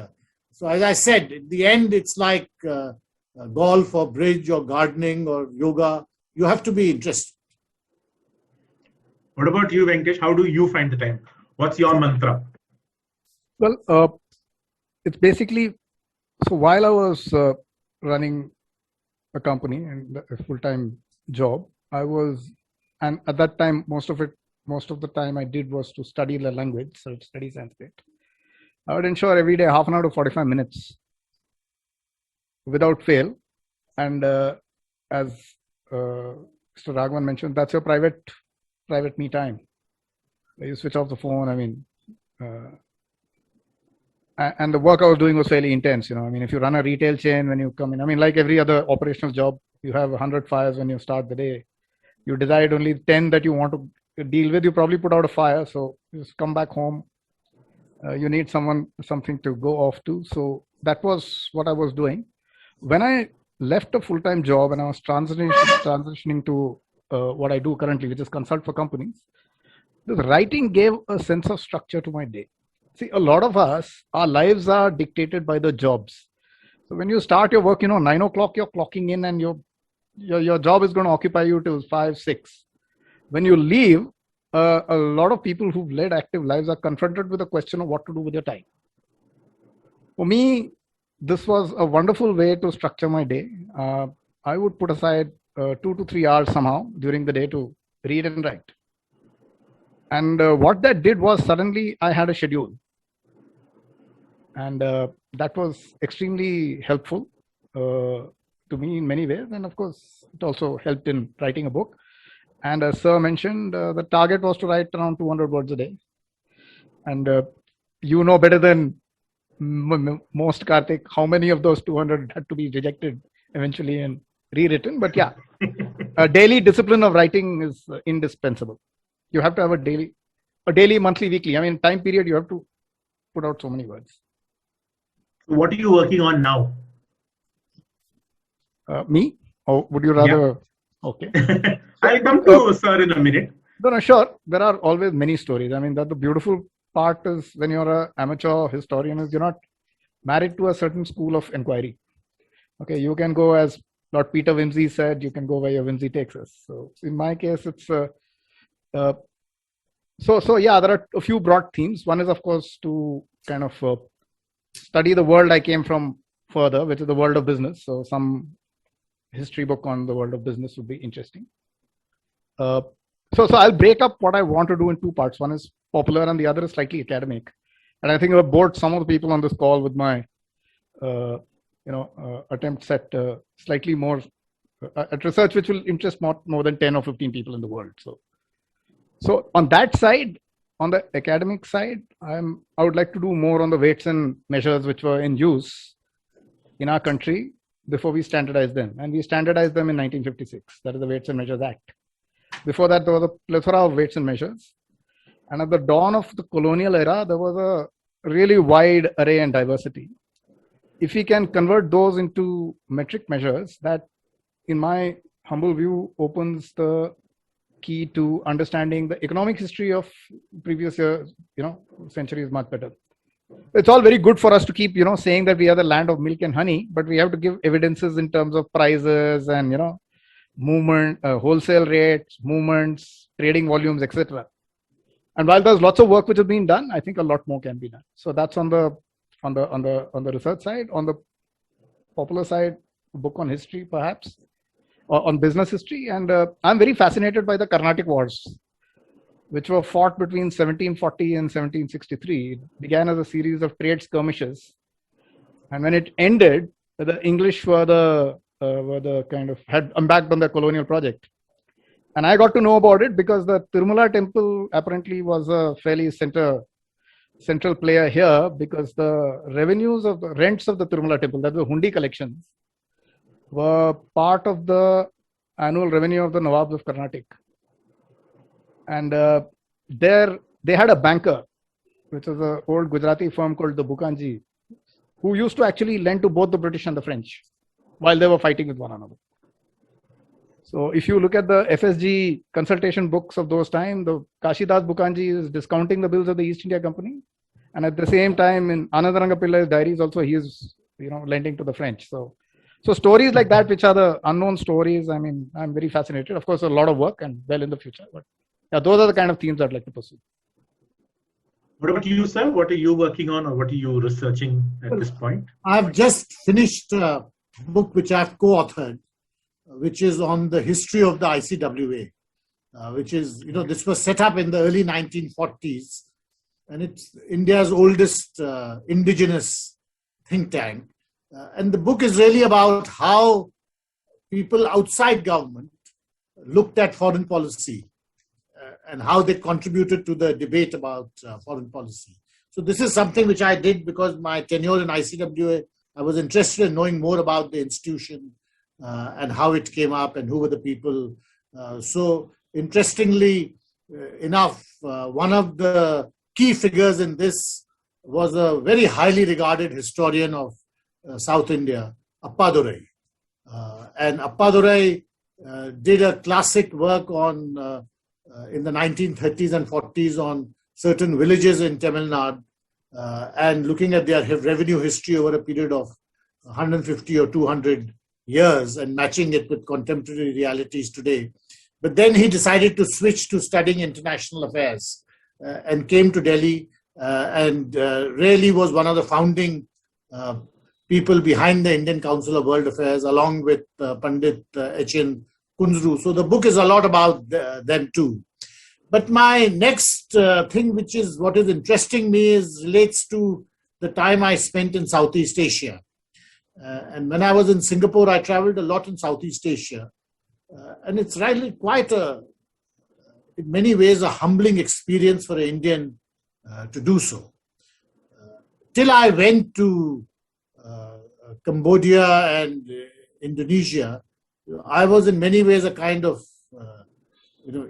so, as I said, at the end, it's like golf or bridge or gardening or yoga. You have to be interested. What about you, Venkatesh? How do you find the time? What's your mantra? Well, it's basically, so while I was running a company and a full-time job, and at that time, most of the time I did was to study the language, so to study Sanskrit. I would ensure every day half an hour to 45 minutes without fail. And as Mr. Raghuwan mentioned, that's your private me time. You switch off the phone. And the work I was doing was fairly intense. If you run a retail chain, when you come in, like every other operational job, you have 100 fires when you start the day. You decide only 10 that you want to deal with. You probably put out a fire. So you just come back home. You need something to go off to. So that was what I was doing. When I left a full-time job and I was transitioning to what I do currently, which is consult for companies, the writing gave a sense of structure to my day. See, a lot of us, our lives are dictated by the jobs. So when you start your work, 9 o'clock, you're clocking in and your job is going to occupy you till 5, 6. When you leave, a lot of people who've led active lives are confronted with the question of what to do with your time. For me, this was a wonderful way to structure my day. I would put aside 2 to 3 hours somehow during the day to read and write. And what that did was suddenly I had a schedule. And that was extremely helpful to me in many ways. And of course, it also helped in writing a book. And as Sir mentioned, the target was to write around 200 words a day. And you know better than most, Karthik, how many of those 200 had to be rejected eventually and rewritten. But yeah, a daily discipline of writing is indispensable. You have to have a daily, monthly, weekly. Time period, you have to put out so many words. What are you working on now? Me? Or would you rather? Yeah. Okay. I'll come to Sir in a minute. No, sure. There are always many stories. That the beautiful part is when you're an amateur historian is you're not married to a certain school of inquiry. Okay, you can go as Lord Peter Wimsey said, you can go where your whimsy takes us. So in my case, it's so yeah, there are a few broad themes. One is, of course, to kind of study the world I came from further, which is the world of business. So some history book on the world of business would be interesting. So I'll break up what I want to do in two parts. One is popular and the other is slightly academic. And I think I've bored some of the people on this call with my attempts at slightly more at research which will interest more than 10 or 15 people in the world. So on that side, on the academic side, I would like to do more on the weights and measures which were in use in our country before we standardized them. And we standardized them in 1956. That is the Weights and Measures Act. Before that, there was a plethora of weights and measures. And at the dawn of the colonial era, there was a really wide array and diversity. If we can convert those into metric measures, that, in my humble view, opens the key to understanding the economic history of previous years, centuries much better. It's all very good for us to keep, saying that we are the land of milk and honey, but we have to give evidences in terms of prices and, movement, wholesale rates, movements, trading volumes, etc. And while there's lots of work which is being done, I think a lot more can be done. So that's on the research side. On the popular side, a book on history, perhaps, or on business history. And I'm very fascinated by the Carnatic Wars, which were fought between 1740 and 1763. It began as a series of trade skirmishes. And when it ended, the English were the were the kind of had embarked on the colonial project. And I got to know about it because the Tirumala temple apparently was a fairly central player here, because the revenues of the rents of the Tirumala temple, that the Hundi collections, were part of the annual revenue of the Nawabs of Carnatic. And there they had a banker, which was an old Gujarati firm called the Bukanji, who used to actually lend to both the British and the French while they were fighting with one another. So if you look at the FSG consultation books of those times, the Kashidas Bukanji is discounting the bills of the East India Company. And at the same time, in Anandaranga Pillai's diaries also, he is, lending to the French. So stories like that, which are the unknown stories, I mean, I'm very fascinated. Of course, a lot of work and well in the future. But yeah, those are the kind of themes I'd like to pursue. What about you, sir? What are you working on, or what are you researching at this point? I've just finished a book which I've co-authored, which is on the history of the ICWA, which is, this was set up in the early 1940s, and it's India's oldest indigenous think tank. And the book is really about how people outside government looked at foreign policy and how they contributed to the debate about foreign policy. So this is something which I did because my tenure in ICWA, I was interested in knowing more about the institution and how it came up and who were the people. So interestingly enough, one of the key figures in this was a very highly regarded historian of South India, Appadurai. And Appadurai did a classic work on in the 1930s and 40s on certain villages in Tamil Nadu and looking at their revenue history over a period of 150 or 200 years and matching it with contemporary realities today. But then he decided to switch to studying international affairs and came to Delhi and really was one of the founding people behind the Indian Council of World Affairs, along with Pandit H.N. Kunzru. So the book is a lot about them too. But my next thing, which is what is interesting me, relates to the time I spent in Southeast Asia. And when I was in Singapore, I traveled a lot in Southeast Asia. And it's really quite in many ways, a humbling experience for an Indian to do so. Till I went to Cambodia and Indonesia, I was in many ways a kind of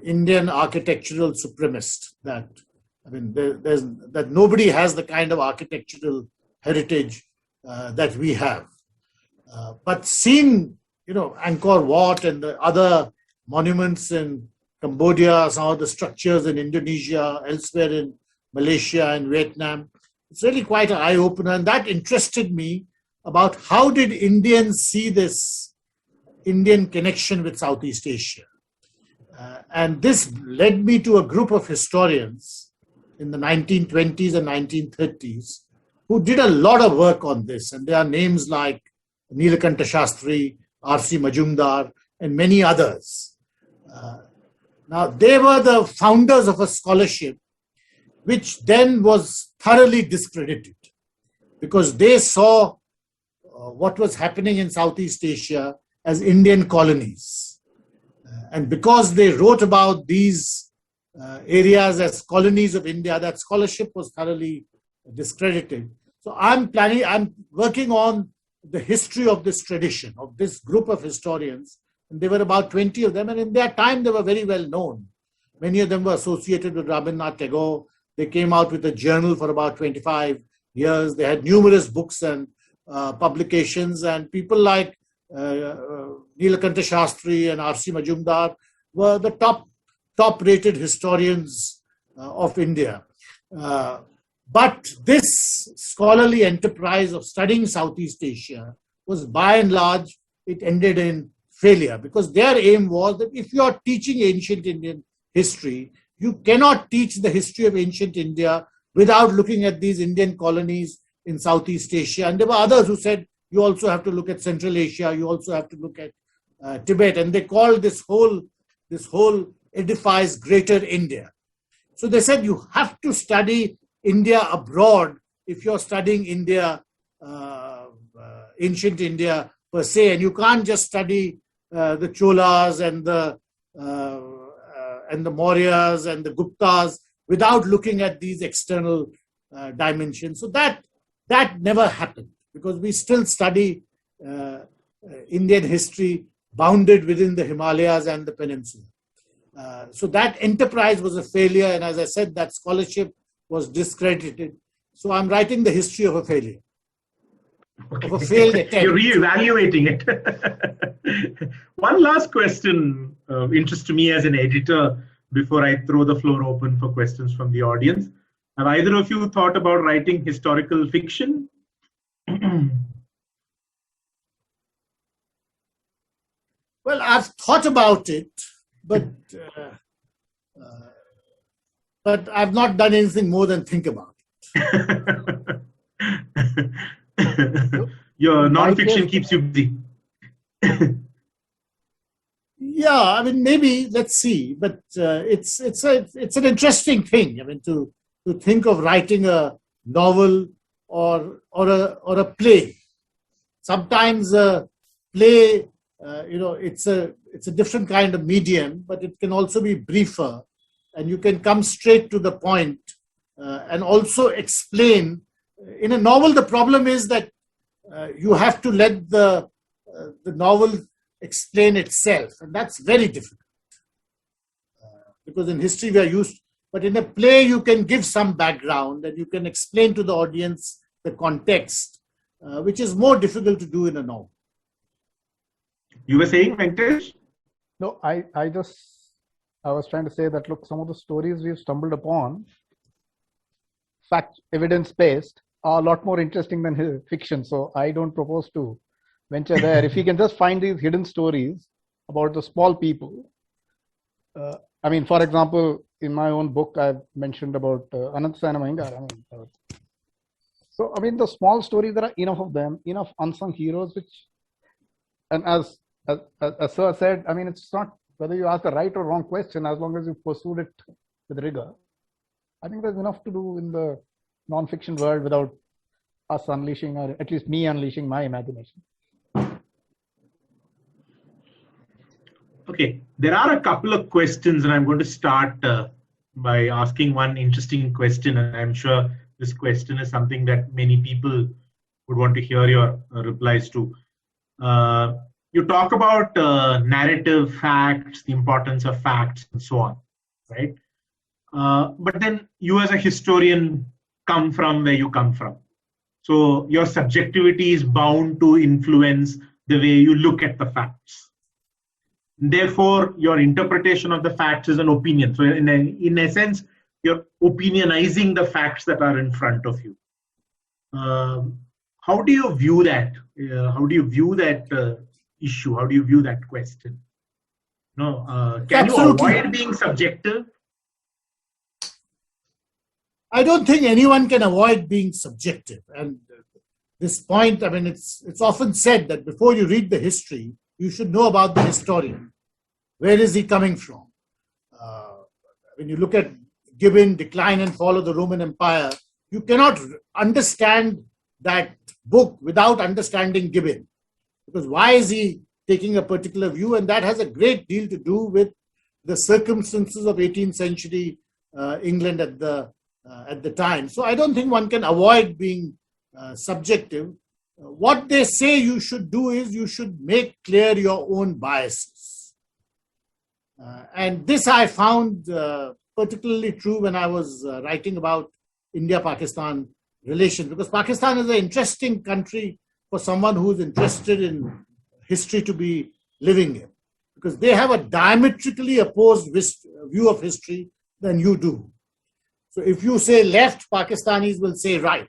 Indian architectural supremacist. That that nobody has the kind of architectural heritage that we have. But seeing Angkor Wat and the other monuments in Cambodia, some of the structures in Indonesia, elsewhere in Malaysia and Vietnam, it's really quite an eye-opener, and that interested me about how did Indians see this Indian connection with Southeast Asia. And this led me to a group of historians in the 1920s and 1930s who did a lot of work on this. And there are names like Neelakanta Shastri, R.C. Majumdar, and many others. Now, they were the founders of a scholarship which then was thoroughly discredited because they saw what was happening in Southeast Asia as Indian colonies. And because they wrote about these areas as colonies of India, that scholarship was thoroughly discredited. So I'm working on the history of this tradition, of this group of historians. And there were about 20 of them. And in their time, they were very well known. Many of them were associated with Rabindranath Tagore. They came out with a journal for about 25 years. They had numerous books and publications. And people like Neelakanta Shastri and R.C. Majumdar were the top-rated historians of India. But this scholarly enterprise of studying Southeast Asia was, by and large, it ended in failure because their aim was that if you are teaching ancient Indian history, you cannot teach the history of ancient India without looking at these Indian colonies in Southeast Asia. And there were others who said, you also have to look at Central Asia, you also have to look at Tibet. And they called this whole edifice Greater India. So they said you have to study India abroad if you're studying India, ancient India per se, and you can't just study the Cholas and the Mauryas and the Guptas without looking at these external dimensions. So that never happened, because we still study Indian history bounded within the Himalayas and the peninsula. So that enterprise was a failure, and as I said, that scholarship was discredited. So I'm writing the history of a failure. Okay. Of a failed attempt. You're re-evaluating it. One last question of interest to me as an editor before I throw the floor open for questions from the audience. Have either of you thought about writing historical fiction? Well, I've thought about it, but I've not done anything more than think about it. Your non-fiction keeps you busy. Yeah, I mean, maybe, let's see, but it's an interesting thing. I mean, to think of writing a novel or a play. Sometimes a play, it's a different kind of medium, but it can also be briefer, and you can come straight to the point and also explain. In a novel, the problem is that you have to let the novel explain itself, and that's very difficult. Because in history we are used, but in a play you can give some background and you can explain to the audience the context, which is more difficult to do in a novel. You were saying, Venkatesh? No, I was trying to say that, look, some of the stories we've stumbled upon, fact, evidence-based, are a lot more interesting than fiction. So I don't propose to venture there. If we can just find these hidden stories about the small people. I mean, for example, in my own book, I've mentioned about Anantasena Mahingar. So, I mean, the small stories, there are enough of them, enough unsung heroes, which, and as Sir said, I mean, it's not whether you ask the right or wrong question, as long as you pursued it with rigor. I think there's enough to do in the non-fiction world without us unleashing, or at least me unleashing my imagination. Okay, there are a couple of questions, and I'm going to start by asking one interesting question, and I'm sure this question is something that many people would want to hear your replies to. You talk about narrative facts, the importance of facts, and so on, right? But then you as a historian come from where you come from. So your subjectivity is bound to influence the way you look at the facts. Therefore, your interpretation of the facts is an opinion. So in a sense, you're opinionizing the facts that are in front of you. How do you view that? How do you view that issue? How do you view that question? No, can Absolutely. you avoid being subjective? I don't think anyone can avoid being subjective. And this point, I mean, it's often said that before you read the history, you should know about the historian. Where is he coming from? When you look at Gibbon, Decline and Fall of the Roman Empire, you cannot understand that book without understanding Gibbon. Because why is he taking a particular view? And that has a great deal to do with the circumstances of 18th century England at the time. So I don't think one can avoid being subjective. What they say you should do is you should make clear your own biases. And this I found particularly true when I was writing about India-Pakistan relations, because Pakistan is an interesting country for someone who is interested in history to be living in, because they have a diametrically opposed view of history than you do. So if you say left, Pakistanis will say right.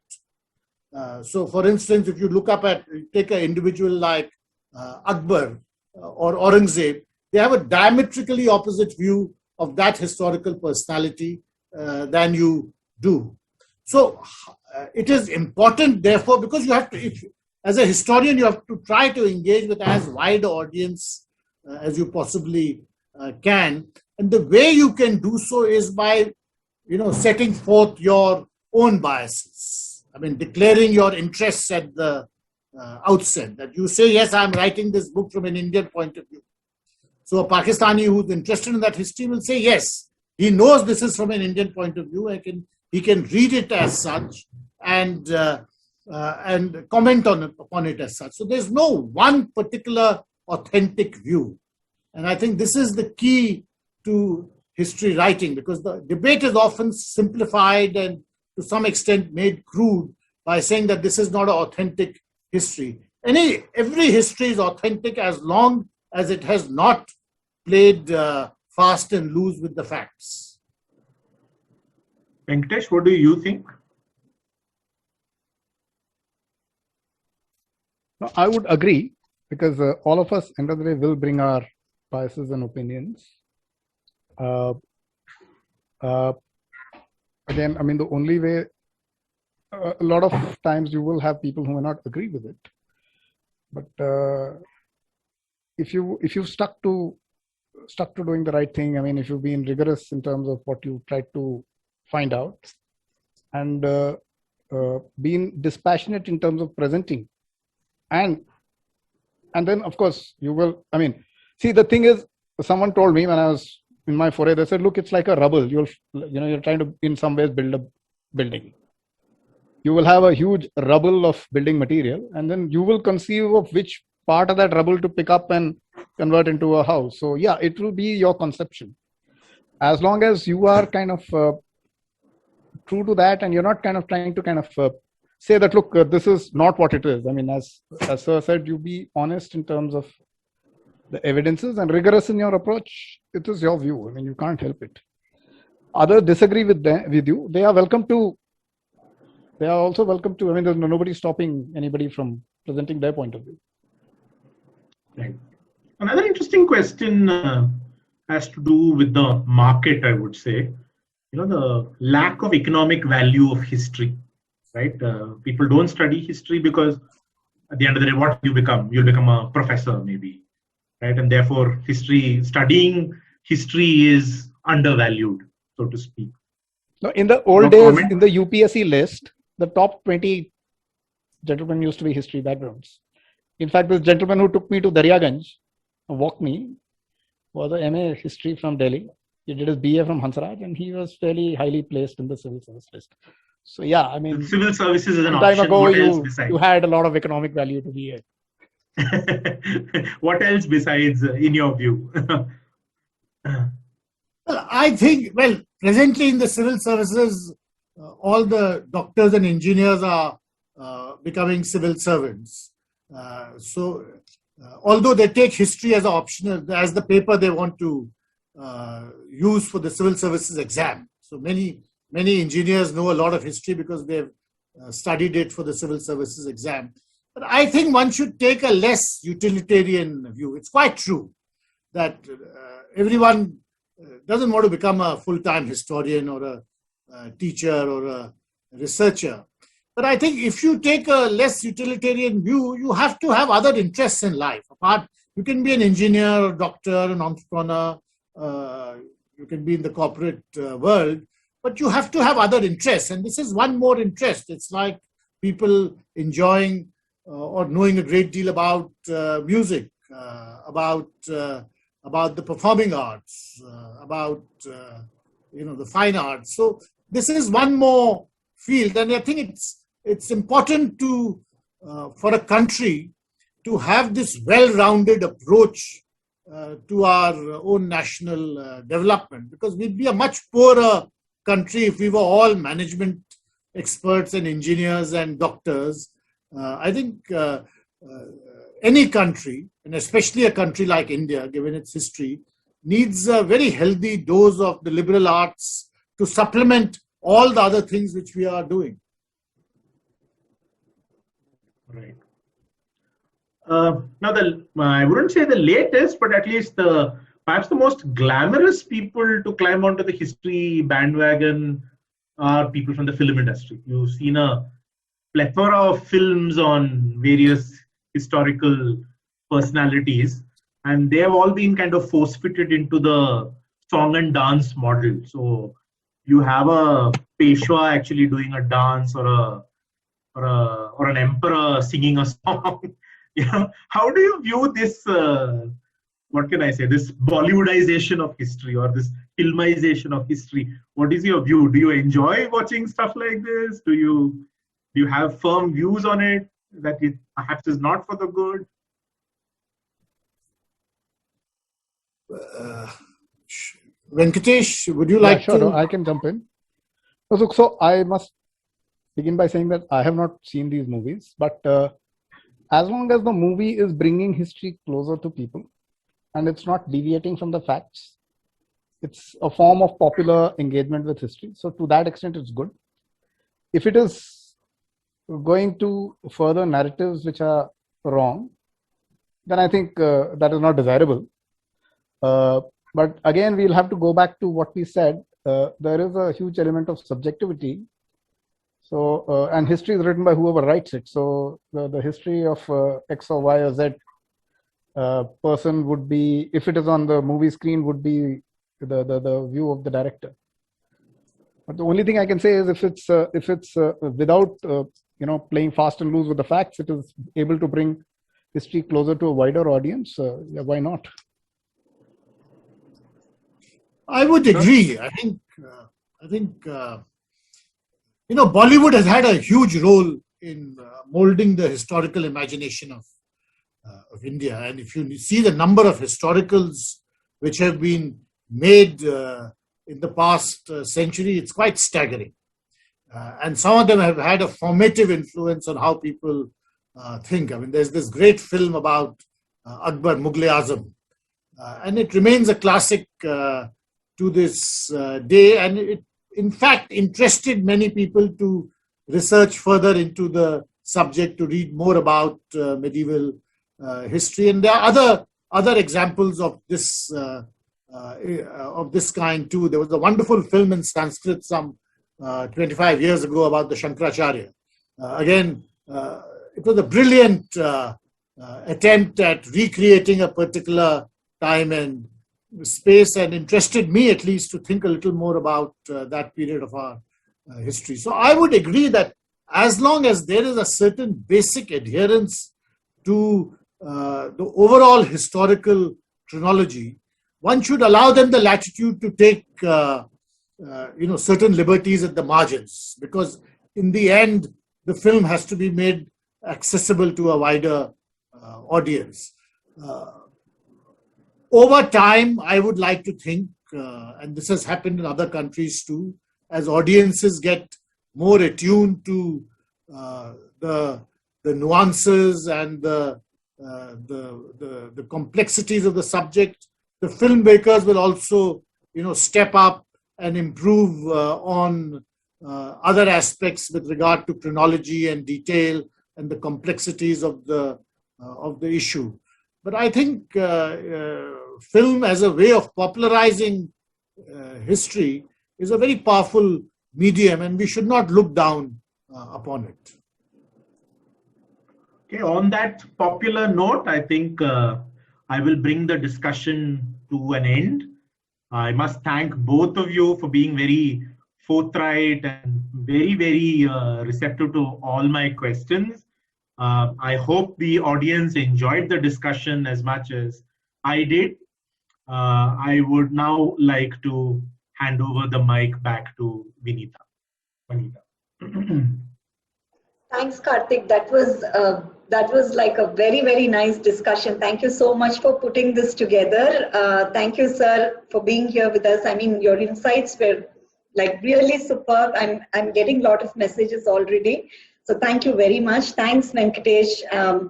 So for instance, if you look up at, take an individual like Akbar or Aurangzeb, they have a diametrically opposite view of that historical personality than you do. So it is important, therefore, because you have to, as a historian, you have to try to engage with as wide an audience as you possibly can. And the way you can do so is by, setting forth your own biases. I mean, declaring your interests at the outset, that you say, yes, I'm writing this book from an Indian point of view. So a Pakistani who's interested in that history will say, yes, he knows this is from an Indian point of view. He can read it as such and comment upon it as such. So there's no one particular authentic view. And I think this is the key to history writing, because the debate is often simplified and to some extent made crude by saying that this is not an authentic history. Every history is authentic as long as it has not played fast and loose with the facts. Venkatesh, what do you think? No, I would agree, because all of us, end of the day, will bring our biases and opinions. Again, I mean, the only way, a lot of times you will have people who may not agree with it. But if you've stuck to doing the right thing, I mean, if you've been rigorous in terms of what you tried to find out, and being dispassionate in terms of presenting, and then of course you will, I mean, see, the thing is, someone told me when I was in my foray, they said, look, it's like a rubble. You're trying to in some ways build a building. You will have a huge rubble of building material, and then you will conceive of which part of that rubble to pick up and convert into a house. So yeah, it will be your conception. As long as you are kind of true to that, and you're not kind of trying to kind of say that, look, this is not what it is. I mean, as Sir said, you be honest in terms of the evidences and rigorous in your approach. It is your view. I mean, you can't help it. Others disagree with you. They are welcome to. They are also welcome to. I mean, there's nobody stopping anybody from presenting their point of view. Right. Another interesting question has to do with the market, I would say. The lack of economic value of history, right? People don't study history because at the end of the day, what you become? You'll become a professor maybe, right? And therefore, studying history is undervalued, so to speak. No, in the old days, in the UPSC list, the top 20 gentlemen used to be history backgrounds. In fact, this gentleman who took me to Daryaganj, walked me, was a MA history from Delhi. He did his BA from Hansraj, and he was fairly highly placed in the civil service list. So yeah, I mean, civil services is an time option. ago, you had a lot of economic value to be here. What else besides, in your view? Well, I think, presently in the civil services, all the doctors and engineers are becoming civil servants. Although they take history as an optional, as the paper they want to use for the civil services exam. So many engineers know a lot of history because they've studied it for the civil services exam. But I think one should take a less utilitarian view. It's quite true that everyone doesn't want to become a full-time historian or a teacher or a researcher. But I think if you take a less utilitarian view, you have to have other interests in life. You can be an engineer, a doctor, an entrepreneur, you can be in the corporate world, but you have to have other interests. And this is one more interest. It's like people enjoying or knowing a great deal about music, about the performing arts, about the fine arts. So this is one more field, and I think it's important to for a country to have this well-rounded approach to our own national development, because we'd be a much poorer country if we were all management experts and engineers and doctors. I think any country, and especially a country like India, given its history, needs a very healthy dose of the liberal arts to supplement all the other things which we are doing. Right. Now, I wouldn't say the latest, but at least perhaps the most glamorous people to climb onto the history bandwagon are people from the film industry. You've seen a plethora of films on various historical personalities, and they have all been kind of force-fitted into the song and dance model. So you have a Peshwa actually doing a dance, or a or an emperor singing a song. How do you view this? What can I say? This Bollywoodization of history or this filmization of history. What is your view? Do you enjoy watching stuff like this? Do you have firm views on it that it perhaps is not for the good? Venkatesh, would you like sure, to? I can jump in. So I must begin by saying that I have not seen these movies, but as long as the movie is bringing history closer to people and it's not deviating from the facts, it's a form of popular engagement with history. So to that extent, it's good. If it is going to further narratives which are wrong, then I think that is not desirable. But again, we'll have to go back to what we said. There is a huge element of subjectivity. So, and history is written by whoever writes it. So the history of X or Y or Z person would be, if it is on the movie screen, would be the view of the director. But the only thing I can say is if it's without playing fast and loose with the facts, it is able to bring history closer to a wider audience. Yeah, why not? I would agree. I think Bollywood has had a huge role in molding the historical imagination of India. And if you see the number of historicals which have been made in the past century, it's quite staggering. And some of them have had a formative influence on how people think. I mean, there's this great film about Akbar, Mughal-e-Azam, and it remains a classic to this day, and it in fact interested many people to research further into the subject, to read more about medieval history. And there are other examples of this kind too. There was a wonderful film in Sanskrit some 25 years ago about the Shankaracharya. Again, it was a brilliant attempt at recreating a particular time and space, and interested me at least to think a little more about that period of our history. So I would agree that as long as there is a certain basic adherence to the overall historical chronology, one should allow them the latitude to take certain liberties at the margins, because in the end the film has to be made accessible to a wider audience. Over time, I would like to think, and this has happened in other countries too, as audiences get more attuned to the nuances and the complexities of the subject, the filmmakers will also, step up and improve on other aspects with regard to chronology and detail and the complexities of the issue. But I think film as a way of popularizing history is a very powerful medium, and we should not look down upon it. Okay, on that popular note, I think I will bring the discussion to an end. I must thank both of you for being very forthright and very, very receptive to all my questions. I hope the audience enjoyed the discussion as much as I did. I would now like to hand over the mic back to Vanita. Thanks, Karthik. That was like a very, very nice discussion. Thank you so much for putting this together. Thank you, sir, for being here with us. I mean, your insights were like really superb. I'm getting a lot of messages already. So thank you very much. Thanks, Venkatesh.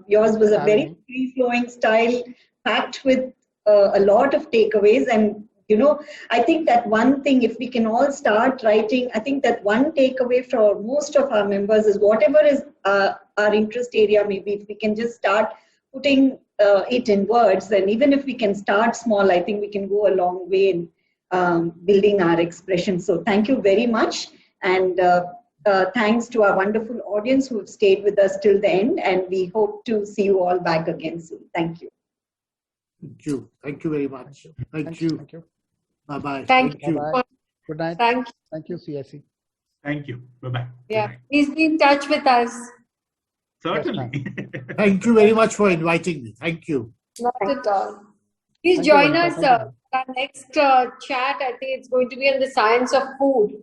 Yours was a very free-flowing style, packed with a lot of takeaways. And, I think that one thing, if we can all start writing, I think that one takeaway for most of our members is whatever is our interest area, maybe if we can just start putting it in words, and even if we can start small, I think we can go a long way in building our expression. So thank you very much. And thanks to our wonderful audience who have stayed with us till the end, and we hope to see you all back again soon. Thank you. Thank you. Thank you very much. Thank you. Thank you. Bye-bye. Thank you. Bye-bye. Good night. Thank you. Thank you, CIC. Thank you. Bye-bye. Yeah, please be in touch with us. Certainly. Thank you very much for inviting me. Thank you. Not at all. Please Thank you, join Vanka. us. Thank you. Our next chat, I think it's going to be on the science of food.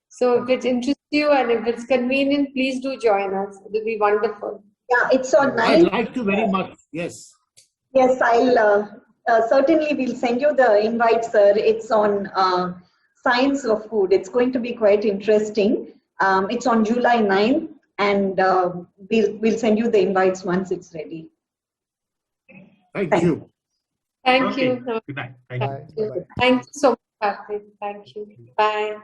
So if it interests you and if it's convenient, please do join us. It will be wonderful. Yeah, it's on I'd 9th. like to very much. Yes. Yes, I'll certainly we'll send you the invite, sir. It's on science of food. It's going to be quite interesting. It's on July 9th, and we'll send you the invites once it's ready. Thank you. Thank Okay. you. Good night. Thank you. Thank you. Thank you so much, Karthik. Thank you. Bye.